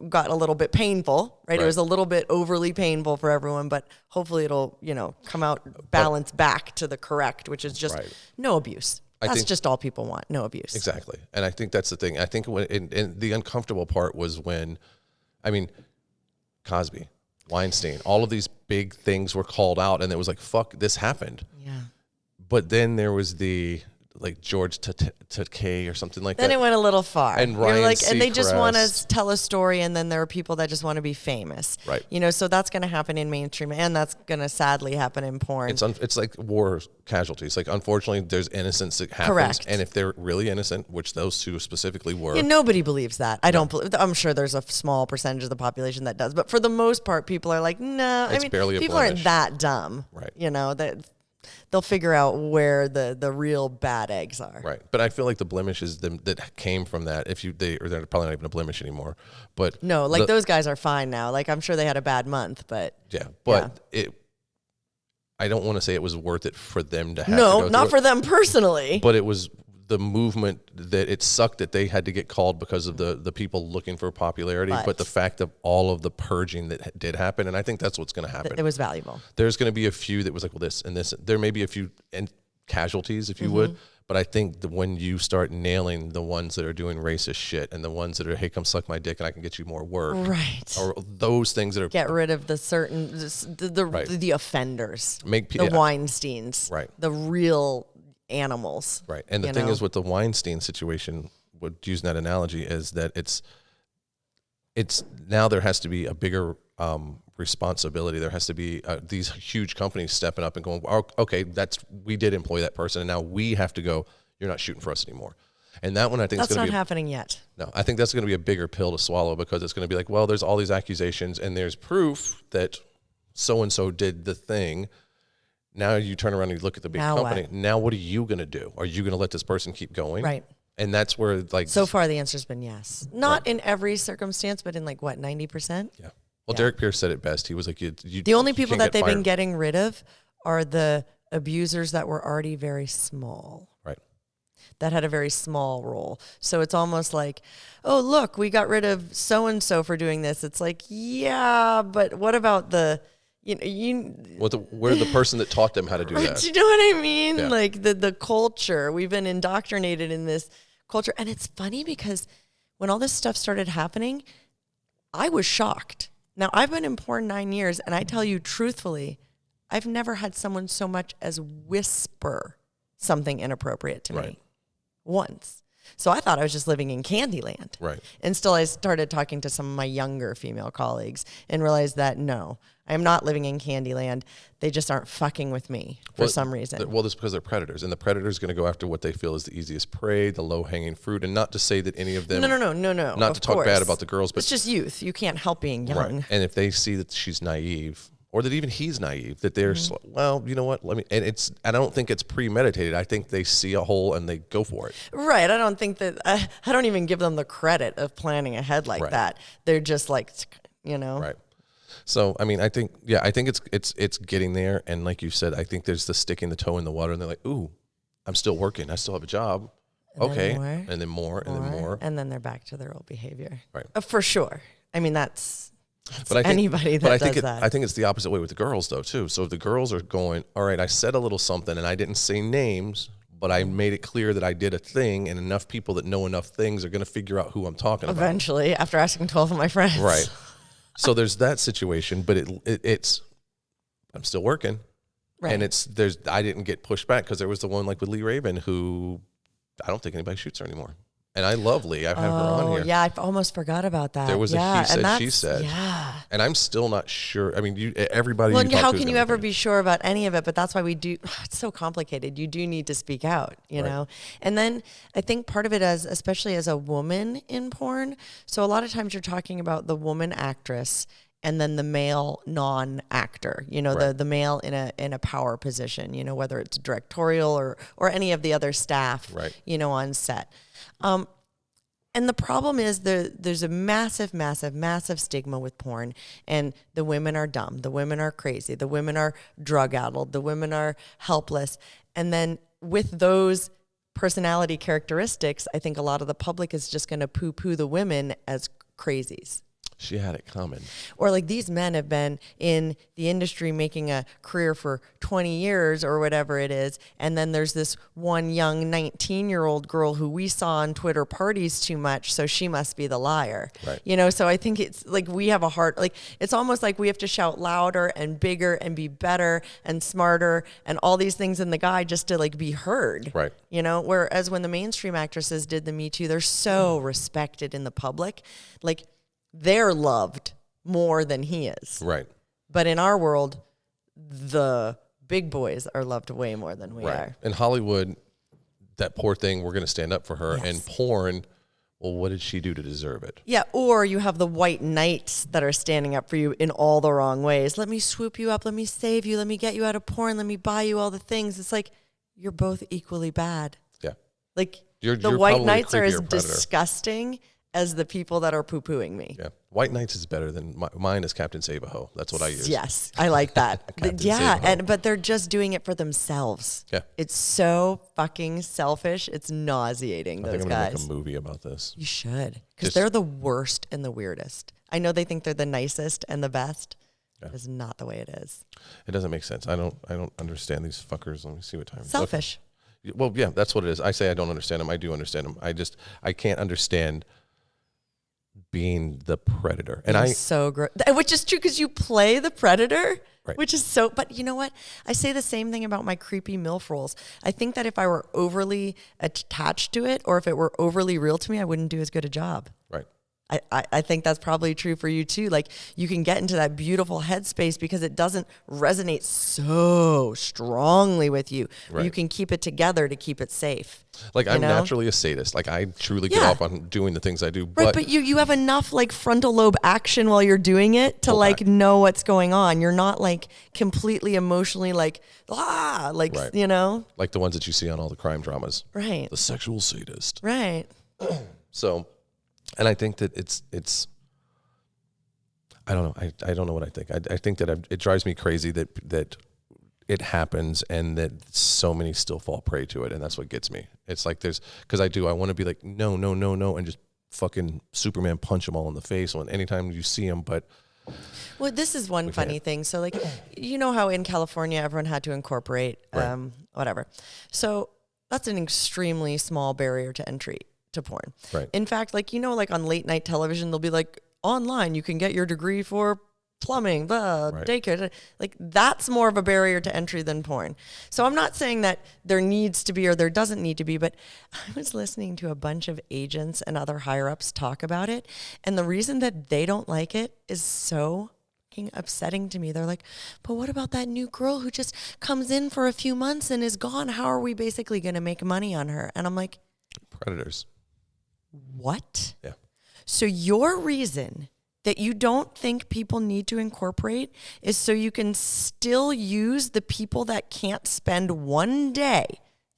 got a little bit painful, right? It
Right.
was a little bit overly painful for everyone, but hopefully it'll, come out balance back to the correct, which is just
Right.
no abuse. That's just all people want, no abuse.
Exactly. And I think that's the thing. I think and the uncomfortable part was when, I mean, Cosby, Weinstein, all of these big things were called out, and it was like, fuck, this happened.
Yeah.
But then there was the, like, George Takei or something like
Then
that.
it went a little far.
And
You're
Ryan
like, and they just want to
Seacrest.
tell a story, and then there are people that just want to be famous.
Right.
So that's going to happen in mainstream, and that's going to sadly happen in porn.
It's like war casualties. Like, unfortunately, there's innocence that happens.
Correct.
And if they're really innocent, which those two specifically were.
Yeah, nobody believes that. I don't believe. I'm sure there's a small percentage of the population that does, but for the most part, people are like, no.
It's barely a
people aren't
blemish.
that dumb.
Right.
That they'll figure out where the real bad eggs are.
Right. But I feel like the blemishes that came from that, they're probably not even a blemish anymore. But
No, like those guys are fine now. Like, I'm sure they had a bad month, but
I don't want to say it was worth it for them to have.
no,
to go
not
through
for them personally.
But it was the movement that it sucked that they had to get called because of the people looking for popularity. But the fact of all of the purging that did happen, and I think that's what's going to happen.
It was valuable.
There's going to be a few that was like, well, this and this. There may be a few casualties, if you would. But I think that when you start nailing the ones that are doing racist shit and the ones that are, hey, come suck my dick and I can get you more work,
Right.
or those things that are
Get rid of the certain the offenders, the Weinsteins,
right,
the real animals,
right. And the thing is with the Weinstein situation, using that analogy, is that it's now there has to be a bigger responsibility. There has to be these huge companies stepping up and going, okay, we did employ that person, and now we have to go, you're not shooting for us anymore. And that one, I think,
that's
is going to
not
be
happening yet.
No, I think that's going to be a bigger pill to swallow, because it's going to be like, well, there's all these accusations and there's proof that so-and-so did the thing. Now you turn around and you look at the big company. What? Now what are you going to do? Are you going to let this person keep going?
Right.
And that's where, like,
so far the answer's been yes. Not in every circumstance, but in 90%?
Yeah. Well, Derek Pierce said it best. He was like,
the only people that they've been getting rid of are the abusers that were already very small.
Right.
That had a very small role. So it's almost like, oh, look, we got rid of so-and-so for doing this. It's like, yeah, but what about we're
the person that taught them how to do that.
Do you know what I mean?
Yeah.
Like the culture. We've been indoctrinated in this culture. And it's funny because when all this stuff started happening, I was shocked. Now, I've been in porn 9 years, and I tell you truthfully, I've never had someone so much as whisper something inappropriate to me once. So I thought I was just living in Candyland.
Right.
Until I started talking to some of my younger female colleagues and realized that, no, I am not living in Candyland. They just aren't fucking with me for some reason.
Well, that's because they're predators, and the predator's going to go after what they feel is the easiest prey, the low-hanging fruit, and not to say that any of them...
No.
Not to talk bad about the girls, but...
It's just youth. You can't help being young.
Right. And if they see that she's naive, or that even he's naive, that they're, well, you know what, I don't think it's premeditated. I think they see a hole and they go for it.
Right. I don't think that, I don't even give them the credit of planning ahead like that. They're just like,
Right. So, I mean, I think it's getting there. And like you said, I think there's the sticking the toe in the water, and they're like, ooh, I'm still working. I still have a job. Okay. And then more, and then more.
And then they're back to their old behavior.
Right.
For sure. I mean, that's
but
anybody that does that.
I think it's the opposite way with the girls, though, too. So if the girls are going, all right, I said a little something, and I didn't say names, but I made it clear that I did a thing, and enough people that know enough things are going to figure out who I'm talking about.
Eventually, after asking 12 of my friends.
Right. So there's that situation, but it's I'm still working. Right. And I didn't get pushed back, because there was the one like with Lee Raven, who I don't think anybody shoots her anymore. And I love Lee. I've had her on here.
Yeah, I almost forgot about that.
There was a he said, she said.
Yeah.
And I'm still not sure. I mean, everybody.
Well, how can you ever be sure about any of it? But that's why we do. It's so complicated. You do need to speak out, you know? And then I think part of it is, especially as a woman in porn. So a lot of times you're talking about the woman actress and then the male non-actor, the male in a power position, whether it's directorial or any of the other staff, on set. And the problem is there's a massive, massive, massive stigma with porn, and the women are dumb, the women are crazy, the women are drug-addled, the women are helpless. And then with those personality characteristics, I think a lot of the public is just going to poo-poo the women as crazies.
She had it coming.
Or like these men have been in the industry making a career for 20 years or whatever it is. And then there's this one young 19-year-old girl who we saw on Twitter parties too much. So she must be the liar.
Right.
You know, so I think it's like we have a heart, like it's almost like we have to shout louder and bigger and be better and smarter and all these things in the guy just to like be heard.
Right.
You know, whereas when the mainstream actresses did the Me Too, they're so respected in the public. Like, they're loved more than he is.
Right.
But in our world, the big boys are loved way more than we are.
In Hollywood, that poor thing, we're going to stand up for her.
Yes.
And porn, well, what did she do to deserve it?
Yeah, or you have the white knights that are standing up for you in all the wrong ways. Let me swoop you up. Let me save you. Let me get you out of porn. Let me buy you all the things. It's like, you're both equally bad.
Yeah.
Like,
You're
the white
probably a
knights are as
creepier predator.
disgusting as the people that are poo-pooing me.
Yeah. White Knights is better than mine is Captain Save-A-Ho. That's what I use.
Yes, I like that.
Captain
Yeah,
Save-A-Ho.
but they're just doing it for themselves.
Yeah.
It's so fucking selfish. It's nauseating,
I think
those
I'm going to
guys.
make a movie about this.
You should, because
Just-
they're the worst and the weirdest. I know they think they're the nicest and the best.
Yeah.
That is not the way it is.
It doesn't make sense. I don't understand these fuckers. Let me see what time.
Selfish.
Okay. Well, yeah, that's what it is. I say I don't understand them. I do understand them. I can't understand being the predator. And
It's so gross. Which is true because you play the predator,
Right.
which is so. But you know what? I say the same thing about my creepy MILF roles. I think that if I were overly attached to it, or if it were overly real to me, I wouldn't do as good a job.
right.
I think that's probably true for you too. Like you can get into that beautiful headspace because it doesn't resonate so strongly with you. Or you
Right.
can keep it together to keep it safe.
Like I'm
know?
naturally a sadist. Like I truly get
Yeah.
off on doing the things I do.
Right, but you have enough like frontal lobe action while you're doing it to
Pull
like
back.
know what's going on. You're not like completely emotionally like like
Right.
you know.
like the ones that you see on all the crime dramas.
Right.
The sexual sadist.
Right.
So, and I think that it's I don't know. I don't know what I think. I think that it drives me crazy that it happens and that so many still fall prey to it. And that's what gets me. It's like because I want to be like, no, and just fucking Superman punch them all in the face when anytime you see them. But
Well, this is one funny thing. So, like, you know how in California everyone had to incorporate,
Right.
whatever. So that's an extremely small barrier to entry to porn.
Right.
In fact, like, you know, like on late night television, they'll be like, online, you can get your degree for plumbing,
Right.
daycare. Like, that's more of a barrier to entry than porn. So I'm not saying that there needs to be or there doesn't need to be, but I was listening to a bunch of agents and other higher ups talk about it. And the reason that they don't like it is so fucking upsetting to me. They're like, but what about that new girl who just comes in for a few months and is gone? How are we basically going to make money on her? And I'm like,
predators.
what?
Yeah.
So your reason that you don't think people need to incorporate is so you can still use the people that can't spend one day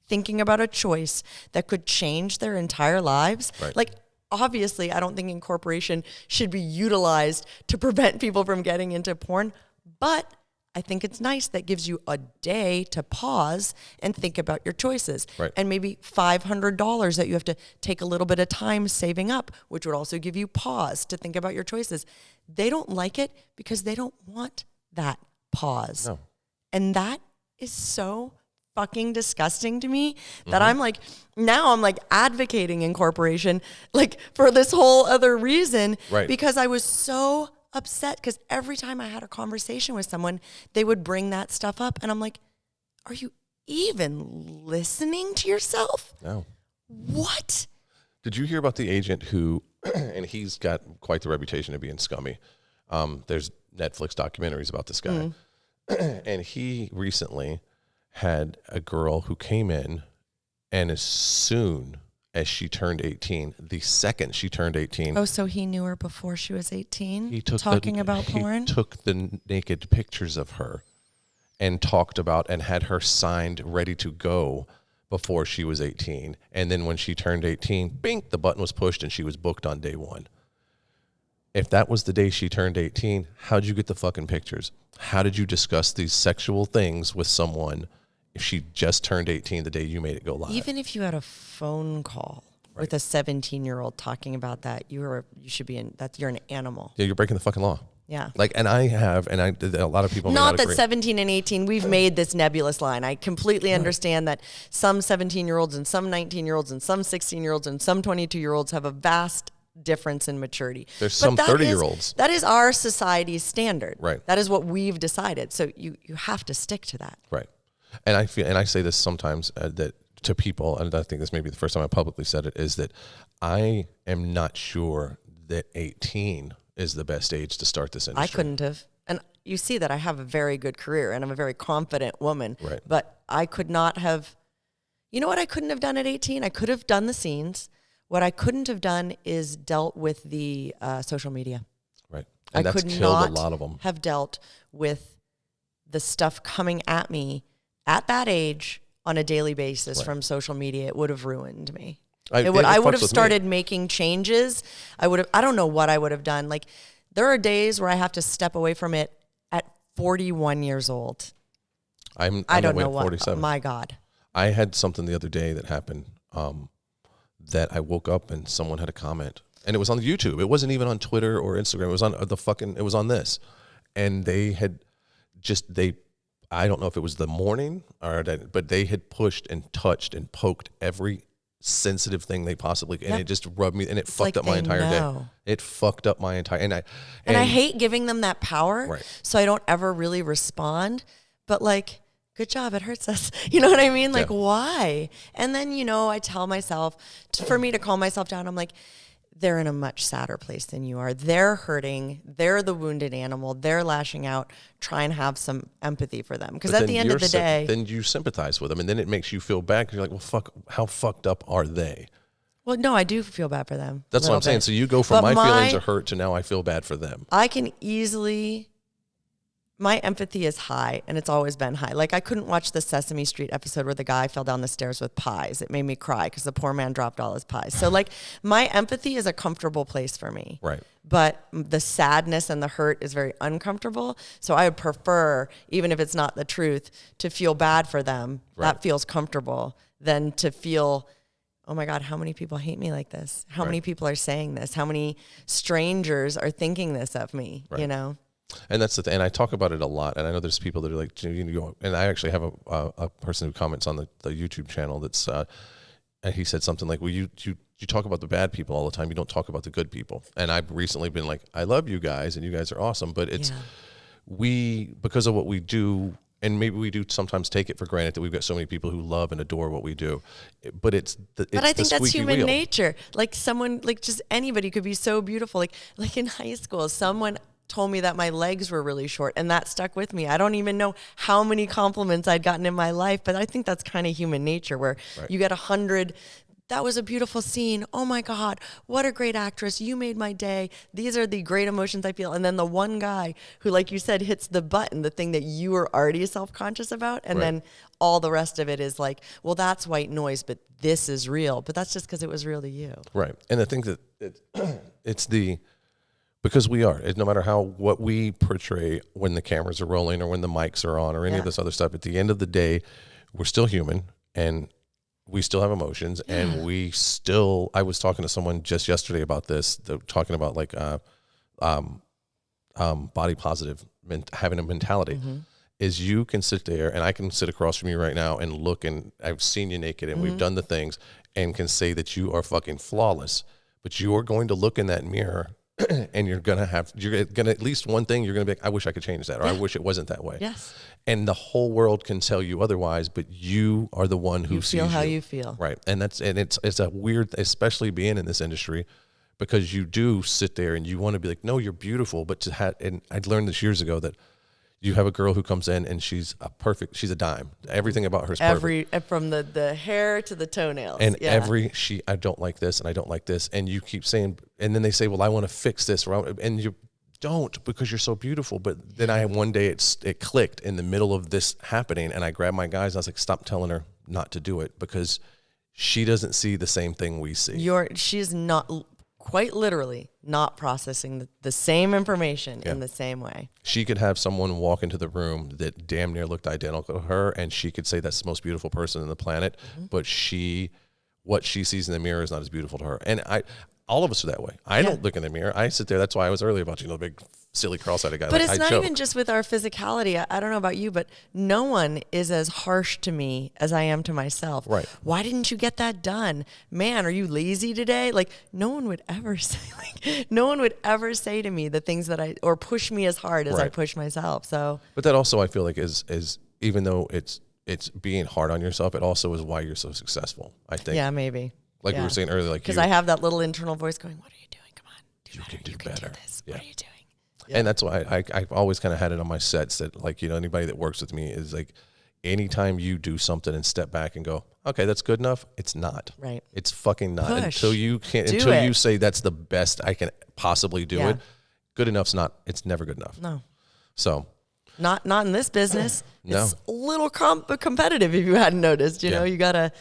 thinking about a choice that could change their entire lives.
Right.
Like, obviously, I don't think incorporation should be utilized to prevent people from getting into porn, but I think it's nice that gives you a day to pause and think about your choices.
Right.
And maybe $500 that you have to take a little bit of time saving up, which would also give you pause to think about your choices. They don't like it because they don't want that pause.
No.
And that is so fucking disgusting to me that I'm like, now I'm like advocating incorporation, like for this whole other reason,
Right.
because I was so upset because every time I had a conversation with someone, they would bring that stuff up. And I'm like, are you even listening to yourself?
No.
What?
Did you hear about the agent who, and he's got quite the reputation of being scummy. There's Netflix documentaries about this guy. And he recently had a girl who came in, and as soon as she turned 18, the second she turned 18,
Oh, so he knew her before she was 18?
he took
talking about porn?
He took the naked pictures of her and talked about and had her signed, ready to go before she was 18. And then when she turned 18, bing, the button was pushed and she was booked on day one. If that was the day she turned 18, how'd you get the fucking pictures? How did you discuss these sexual things with someone if she just turned 18 the day you made it go live?
Even if you had a phone call with a 17-year-old talking about that. You should be you're an animal.
Yeah, you're breaking the fucking law.
Yeah.
Like, and a lot of people may
not
not
that
agree.
17 and 18, we've made this nebulous line. I completely understand that some 17-year-olds and some 19-year-olds and some 16-year-olds and some 22-year-olds have a vast difference in maturity.
There's some 30-year-olds.
That is our society's standard.
Right.
That is what we've decided. So you have to stick to that.
Right. And I say this sometimes that to people, and I think this may be the first time I publicly said it, is that I am not sure that 18 is the best age to start this industry.
I couldn't have. And you see that I have a very good career and I'm a very confident woman.
Right.
But I could not have, you know what I couldn't have done at 18? I could have done the scenes. What I couldn't have done is dealt with the social media.
Right. And that's
could
killed
not
a lot of them.
have dealt with the stuff coming at me at that age on a daily basis from social media. It would have ruined me. I would have started making changes. I don't know what I would have done. Like, there are days where I have to step away from it at 41 years old. I don't know what.
47.
My God.
I had something the other day that happened that I woke up and someone had a comment, and it was on YouTube. It wasn't even on Twitter or Instagram. It was on it was on this, and they had I don't know if it was the morning but they had pushed and touched and poked every sensitive thing they possibly and it just rubbed me, and it fucked up my entire day. It fucked up my entire and I
hate giving them that power.
Right.
So I don't ever really respond. But like, good job, it hurts us. You know what I mean? Like, why? And then, I tell myself, for me to calm myself down, I'm like, they're in a much sadder place than you are. They're hurting. They're the wounded animal. They're lashing out. Try and have some empathy for them. Because at the end of the day...
Then you sympathize with them, and then it makes you feel bad because you're like, well, fuck, how fucked up are they?
Well, no, I do feel bad for them.
That's what I'm saying. So you go from my feelings are hurt to now I feel bad for them.
I can easily... My empathy is high, and it's always been high. Like, I couldn't watch the Sesame Street episode where the guy fell down the stairs with pies. It made me cry because the poor man dropped all his pies. So, like, my empathy is a comfortable place for me.
Right.
But the sadness and the hurt is very uncomfortable. So I would prefer, even if it's not the truth, to feel bad for them. Right. That feels comfortable than to feel, oh my God, how many people hate me like this? How many people are saying this? How many strangers are thinking this of me,
And that's the thing. And I talk about it a lot. And I know there's people that are like, and I actually have a person who comments on the YouTube channel that's, and he said something like, well, you talk about the bad people all the time. You don't talk about the good people. And I've recently been like, I love you guys and you guys are awesome. But it's, because of what we do, and maybe we do sometimes take it for granted that we've got so many people who love and adore what we do. But I think
that's human nature. Like, someone, like, just anybody could be so beautiful. Like in high school, someone told me that my legs were really short, and that stuck with me. I don't even know how many compliments I'd gotten in my life, but I think that's kind of human nature, where you get 100, that was a beautiful scene. Oh my God, what a great actress. You made my day. These are the great emotions I feel. And then the one guy who, like you said, hits the button, the thing that you were already self-conscious about. And then all the rest of it is like, well, that's white noise, but this is real. But that's just because it was real to you.
Right. And I think that because we are, no matter what we portray when the cameras are rolling or when the mics are on or any of this other stuff, at the end of the day, we're still human and we still have emotions and I was talking to someone just yesterday about this, talking about like body positive, having a mentality. Is you can sit there and I can sit across from you right now and look, and I've seen you naked and we've done the things and can say that you are fucking flawless, but you are going to look in that mirror and you're gonna at least one thing you're gonna be like, I wish I could change that, or I wish it wasn't that way.
Yes.
And the whole world can tell you otherwise, but you are the one who sees
feel how you feel.
Right. And it's a weird, especially being in this industry, because you do sit there and you want to be like, no, you're beautiful, but and I'd learned this years ago that you have a girl who comes in and she's a dime. Everything about her is perfect.
From the hair to the toenails.
And I don't like this and I don't like this. And you keep saying, and then they say, well, I want to fix this. And you don't, because you're so beautiful. But then one day it clicked in the middle of this happening. And I grabbed my guys and I was like, stop telling her not to do it, because she doesn't see the same thing we see.
She's not, quite literally, not processing the same information in the same way.
She could have someone walk into the room that damn near looked identical to her, and she could say that's the most beautiful person on the planet, but she what she sees in the mirror is not as beautiful to her. And all of us are that way. I don't look in the mirror. I sit there. That's why I was early about, the big silly cross-eyed guy.
But
like,
it's
I
not
joke.
even just with our physicality. I don't know about you, but no one is as harsh to me as I am to myself.
Right.
Why didn't you get that done? Man, are you lazy today? Like, no one would ever say to me the things that or push me as hard as I push myself. So,
but that also I feel like is even though it's being hard on yourself, it also is why you're so successful. I think.
Yeah, maybe.
Like we were saying earlier, like
because I have that little internal voice going, "What are you doing? Come on,
you can do better.
Do this. What are you doing?"
Yeah. And that's why I've always kind of had it on my sets that, like, anybody that works with me is like, anytime you do something and step back and go, okay, that's good enough. It's not.
Right.
It's fucking not.
Push.
Until you say that's the best I can possibly do it. Good enough's not. It's never good enough.
No.
So.
Not in this business.
No.
It's a little competitive. If you hadn't noticed, you know, you gotta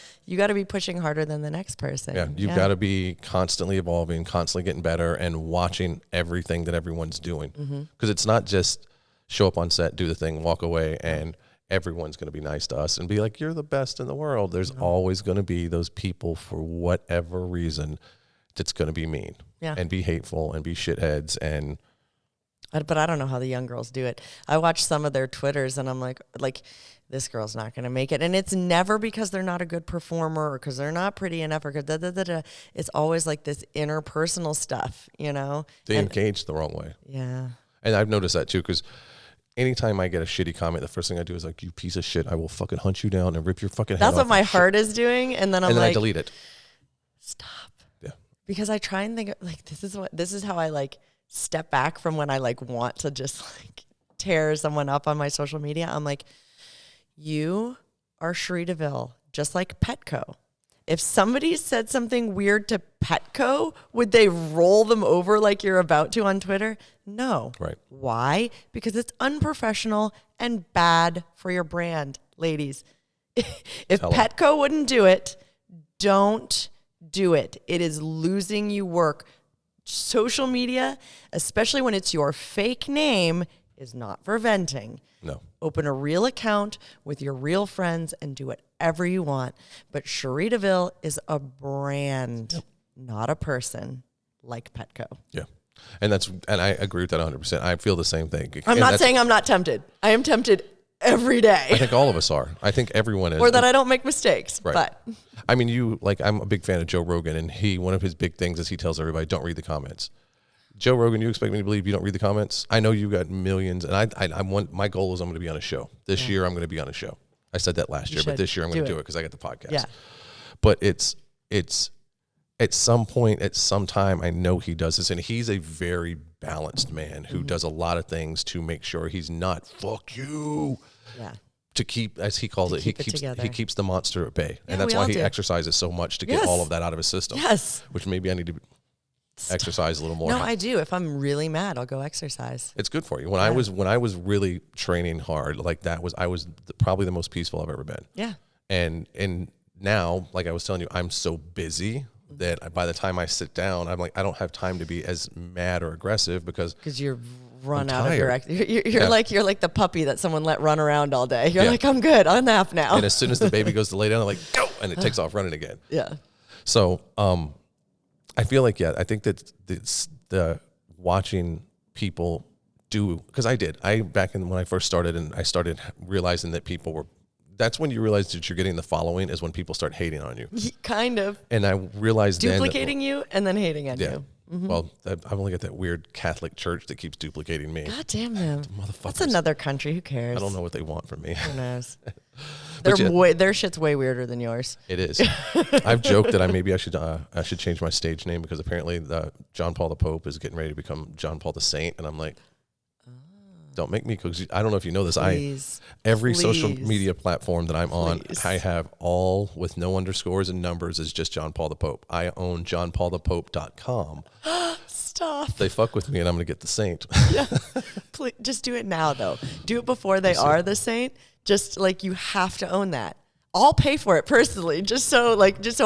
be pushing harder than the next person.
Yeah, you've got to be constantly evolving, constantly getting better, and watching everything that everyone's doing. Because it's not just show up on set, do the thing, walk away, and everyone's going to be nice to us and be like, you're the best in the world. There's always going to be those people, for whatever reason, that's going to be mean and be hateful and be shitheads.
But I don't know how the young girls do it. I watch some of their Twitters and I'm like, this girl's not going to make it. And it's never because they're not a good performer or because they're not pretty enough or it's always like this interpersonal stuff, you know?
They engage the wrong way.
Yeah.
And I've noticed that too, because anytime I get a shitty comment, the first thing I do is like, you piece of shit, I will fucking hunt you down and rip your fucking head off.
That's what my heart is doing. And then I
delete it.
Stop.
Yeah.
Because I try and think like, this is how I like step back from when I like want to just like tear someone up on my social media. I'm like, you are Cherie DeVille, just like Petco. If somebody said something weird to Petco, would they roll them over like you're about to on Twitter? No.
Right.
Why? Because it's unprofessional and bad for your brand, ladies. If Petco wouldn't do it, don't do it. It is losing you work. Social media, especially when it's your fake name, is not for venting.
No.
Open a real account with your real friends and do whatever you want. But Cherie DeVille is a brand, not a person like Petco.
Yeah. And I agree with that 100%. I feel the same thing.
I'm not saying I'm not tempted. I am tempted every day.
I think all of us are. I think everyone is.
Or that I don't make mistakes.
Right.
But
I mean, I'm a big fan of Joe Rogan, and one of his big things is he tells everybody, don't read the comments. Joe Rogan, you expect me to believe you don't read the comments? I know you got millions, and my goal is I'm going to be on a show. This year I'm going to be on a show. I said that last year, but this year I'm going to do it because I got the podcast.
Yeah.
But it's at some point, at some time, I know he does this, and he's a very balanced man who does a lot of things to make sure he's not fuck you.
Yeah.
To keep, as he calls it, he keeps the monster at bay, and that's why he exercises so much to get all of that out of his system.
Yes.
Which maybe I need to exercise a little more.
No, I do. If I'm really mad, I'll go exercise.
It's good for you. When I was really training hard, like that was probably the most peaceful I've ever been.
Yeah.
And now, like I was telling you, I'm so busy that by the time I sit down, I'm like, I don't have time to be as mad or aggressive because
you're run out of direct. You're like the puppy that someone let run around all day. You're like, I'm good. I'll nap now.
And as soon as the baby goes to lay down, I'm like, go, and it takes off running again.
Yeah.
So, I feel like, I think that the watching people do, because back when I first started and I started realizing that that's when you realize that you're getting the following is when people start hating on you.
Kind of.
And I realized
duplicating you and then hating on you.
Mm-hmm. Well, I've only got that weird Catholic church that keeps duplicating me.
God damn them. That's another country. Who cares?
I don't know what they want from me.
Who knows? Their shit's way weirder than yours.
It is. I've joked that I should change my stage name because apparently John Paul the Pope is getting ready to become John Paul the Saint, and I'm like, don't make me, because I don't know if you know this. Every social media platform that I'm on, I have all with no underscores and numbers is just John Paul the Pope. I own johnpaulthepope.com.
Stop.
They fuck with me and I'm going to get the Saint.
Yeah. Please, just do it now though. Do it before they are the Saint. Just like you have to own that. I'll pay for it personally, just so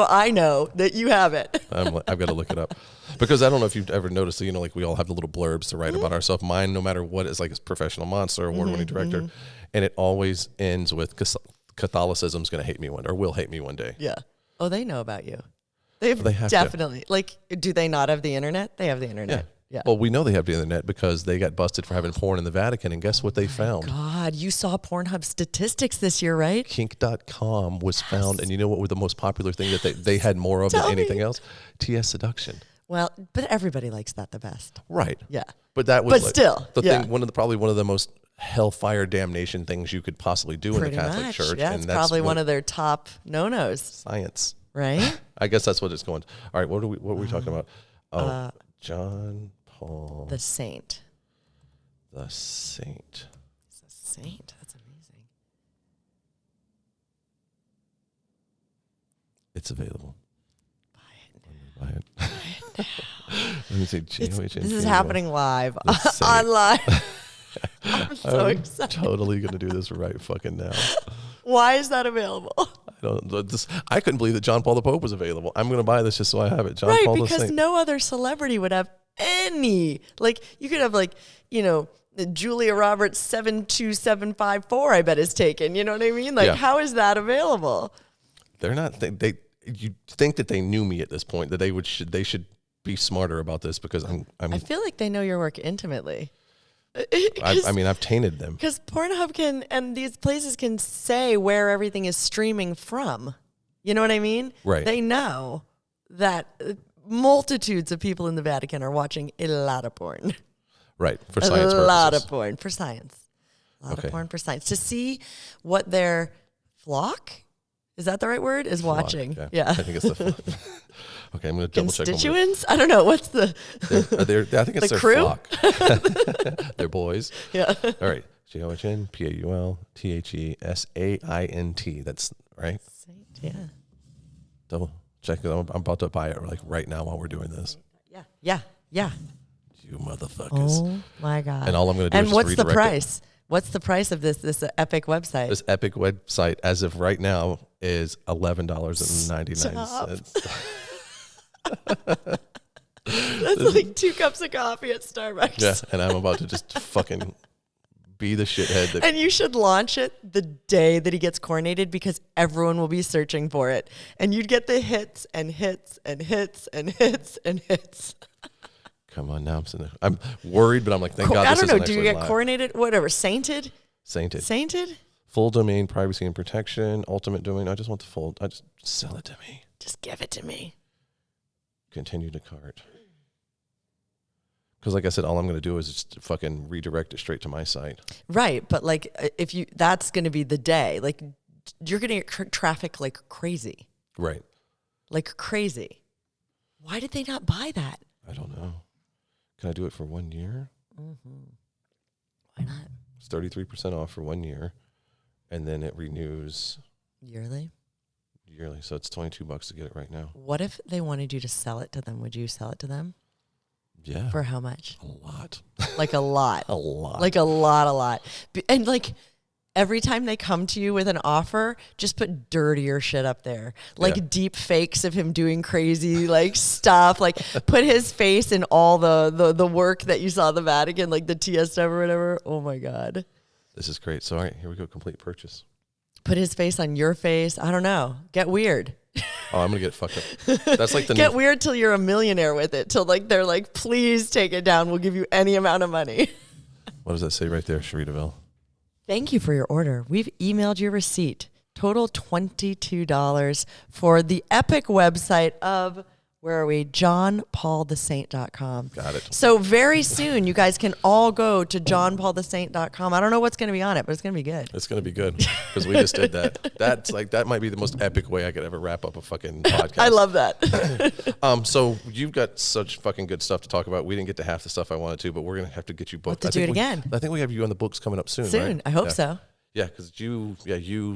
I know that you have it.
I've got to look it up because I don't know if you've ever noticed. Like we all have the little blurbs to write about ourselves. Mine, no matter what, is like a professional monster, award-winning director, and it always ends with Catholicism's going to hate me one, or will hate me one day.
Yeah. Oh, they know about you. They
have to.
definitely. Like, do they not have the internet? They have the internet. Yeah.
Well, we know they have the internet because they got busted for having porn in the Vatican, and guess what they found?
God, you saw Pornhub statistics this year, right?
Kink.com was found, and you know what was the most popular thing that they had more of than anything else? TS seduction.
Well, but everybody likes that the best.
Right.
Yeah.
But that was
still,
the thing, probably one of the most hellfire damnation things you could possibly do in the Catholic Church.
Yeah,
and
it's probably one of their top no-nos.
Science.
Right?
I guess that's what it's going to. All right, what were we talking about? Oh, John Paul.
The Saint.
The Saint.
He's a saint. That's amazing.
It's available.
Buy it.
Buy it. Let me say
This is happening live.
On
live. I'm so excited.
Totally going to do this right fucking now.
Why is that available?
I couldn't believe that John Paul the Pope was available. I'm going to buy this just so I have it. John
Right,
Paul the
because
Saint.
no other celebrity would have any. Like, you could have, like, you know, Julia Roberts 72754, I bet, is taken. You know what I mean? Like, how is that available?
They're not. You think that they knew me at this point, that they should be smarter about this, because I
feel like they know your work intimately.
I mean, I've tainted them.
Because Pornhub and these places can say where everything is streaming from. You know what I mean?
Right.
They know that multitudes of people in the Vatican are watching a lot of porn.
Right. For science purposes.
A lot of porn for science. A lot of porn for science. To see what their flock, is that the right word, is
Flock,
watching.
okay.
Yeah.
I think it's the flock. Okay, I'm going to double check.
Constituents? I don't know. What's the...
I think it's
the
their
crew?
flock. They're boys.
Yeah.
All right. JOHNPAULTHESAINT. That's right.
Saint, yeah.
Double check it. I'm about to buy it right now while we're doing this.
Yeah.
You motherfuckers.
Oh my God.
And all I'm going to do
is
just
what's the
redirect
price? What's the price of this epic website?
This epic website, as of right now, is $11.99.
That's like 2 cups of coffee at Starbucks.
Yeah, and I'm about to just fucking be the shithead.
And you should launch it the day that he gets coronated, because everyone will be searching for it. And you'd get the hits and hits and hits and hits and hits.
Come on now. I'm worried, but I'm like, thank God this isn't
I don't know. Do you get
live.
coronated? Whatever. Sainted?
Sainted. Full domain, privacy and protection, ultimate domain. I just want the full. I just sell it to me.
Just give it to me.
Continue to cart. Because like I said, all I'm going to do is just fucking redirect it straight to my site.
Right. But like, that's going to be the day. Like, you're going to get traffic like crazy.
Right.
Like crazy. Why did they not buy that?
I don't know. Can I do it for 1 year?
Mm-hmm. Why not?
It's 33% off for 1 year, and then it renews
yearly.
So it's $22 to get it right now.
What if they wanted you to sell it to them? Would you sell it to them?
Yeah.
For how much?
A lot.
Like a lot.
A lot.
Like a lot. And like, every time they come to you with an offer, just put dirtier shit up there. Like deep fakes of him doing crazy like stuff. Like put his face in all the work that you saw at the Vatican, like the TS stuff or whatever. Oh my God.
This is great. So all right, here we go. Complete purchase.
Put his face on your face. I don't know. Get weird.
Oh, I'm gonna get fucked up. That's like the
get weird till you're a millionaire with it. Till like they're like, please take it down. We'll give you any amount of money.
What does that say right there, Cherie DeVille?
Thank you for your order. We've emailed your receipt. Total $22 for the epic website of, where are we? JohnPaulTheSaint.com.
Got it.
So very soon, you guys can all go to JohnPaulTheSaint.com. I don't know what's going to be on it, but it's going to be good.
It's going to be good because we just did that. That might be the most epic way I could ever wrap up a fucking podcast.
I love that.
So you've got such fucking good stuff to talk about. We didn't get to half the stuff I wanted to, but we're going to have to get you booked.
We'll have to do it again.
I think we have you on the books coming up soon.
Soon.
Right?
I hope so.
Yeah, because you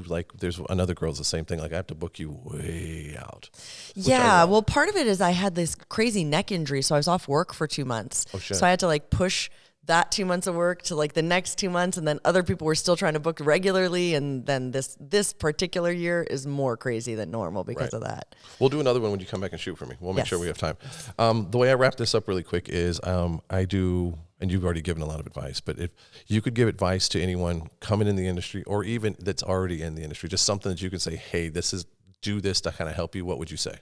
like, there's another girl's the same thing. Like, I have to book you way out.
Yeah, well, part of it is I had this crazy neck injury, so I was off work for 2 months.
Oh, shit.
So I had to like push that 2 months of work to like the next 2 months, and then other people were still trying to book regularly, and then this particular year is more crazy than normal because of that.
We'll do another one when you come back and shoot for me. We'll make sure we have time. The way I wrap this up really quick is I do, and you've already given a lot of advice, but if you could give advice to anyone coming in the industry or even that's already in the industry, just something that you can say, hey, do this to kind of help you, what would you say?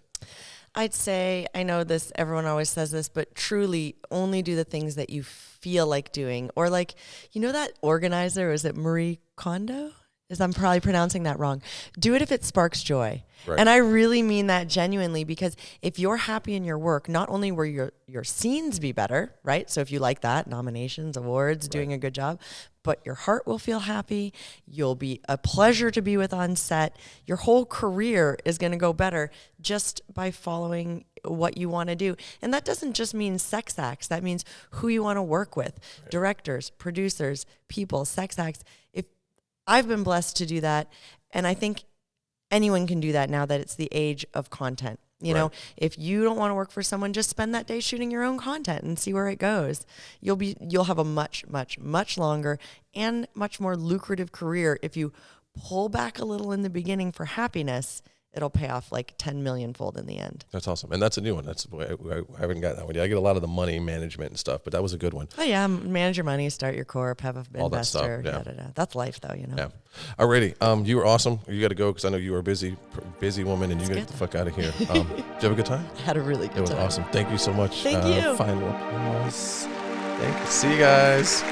I'd say, I know this, everyone always says this, but truly only do the things that you feel like doing. Or like, you know, that organizer, is it Marie Kondo? I'm probably pronouncing that wrong. Do it if it sparks joy.
Right.
And I really mean that genuinely, because if you're happy in your work, not only will your scenes be better, right? So if you like that, nominations, awards, doing a good job, but your heart will feel happy. You'll be a pleasure to be with on set. Your whole career is going to go better just by following what you want to do. And that doesn't just mean sex acts. That means who you want to work with, directors, producers, people, sex acts. If I've been blessed to do that, and I think anyone can do that now that it's the age of content. You know, if you don't want to work for someone, just spend that day shooting your own content and see where it goes. You'll have a much, much, much longer and much more lucrative career if you pull back a little in the beginning for happiness. It'll pay off like 10 million fold in the end.
That's awesome. And that's a new one. I haven't got that one yet. I get a lot of the money management and stuff, but that was a good one.
Oh yeah, manage your money, start your corp, have an
All
investor.
that stuff, yeah.
That's life though, you know.
Yeah. Alrighty. You were awesome. You got to go because I know you are a busy woman and you got to get the fuck out of here. Did you have a good time?
I had a really good time.
It was awesome. Thank you so much.
Thank you.
Final applause. Thank you. See you guys.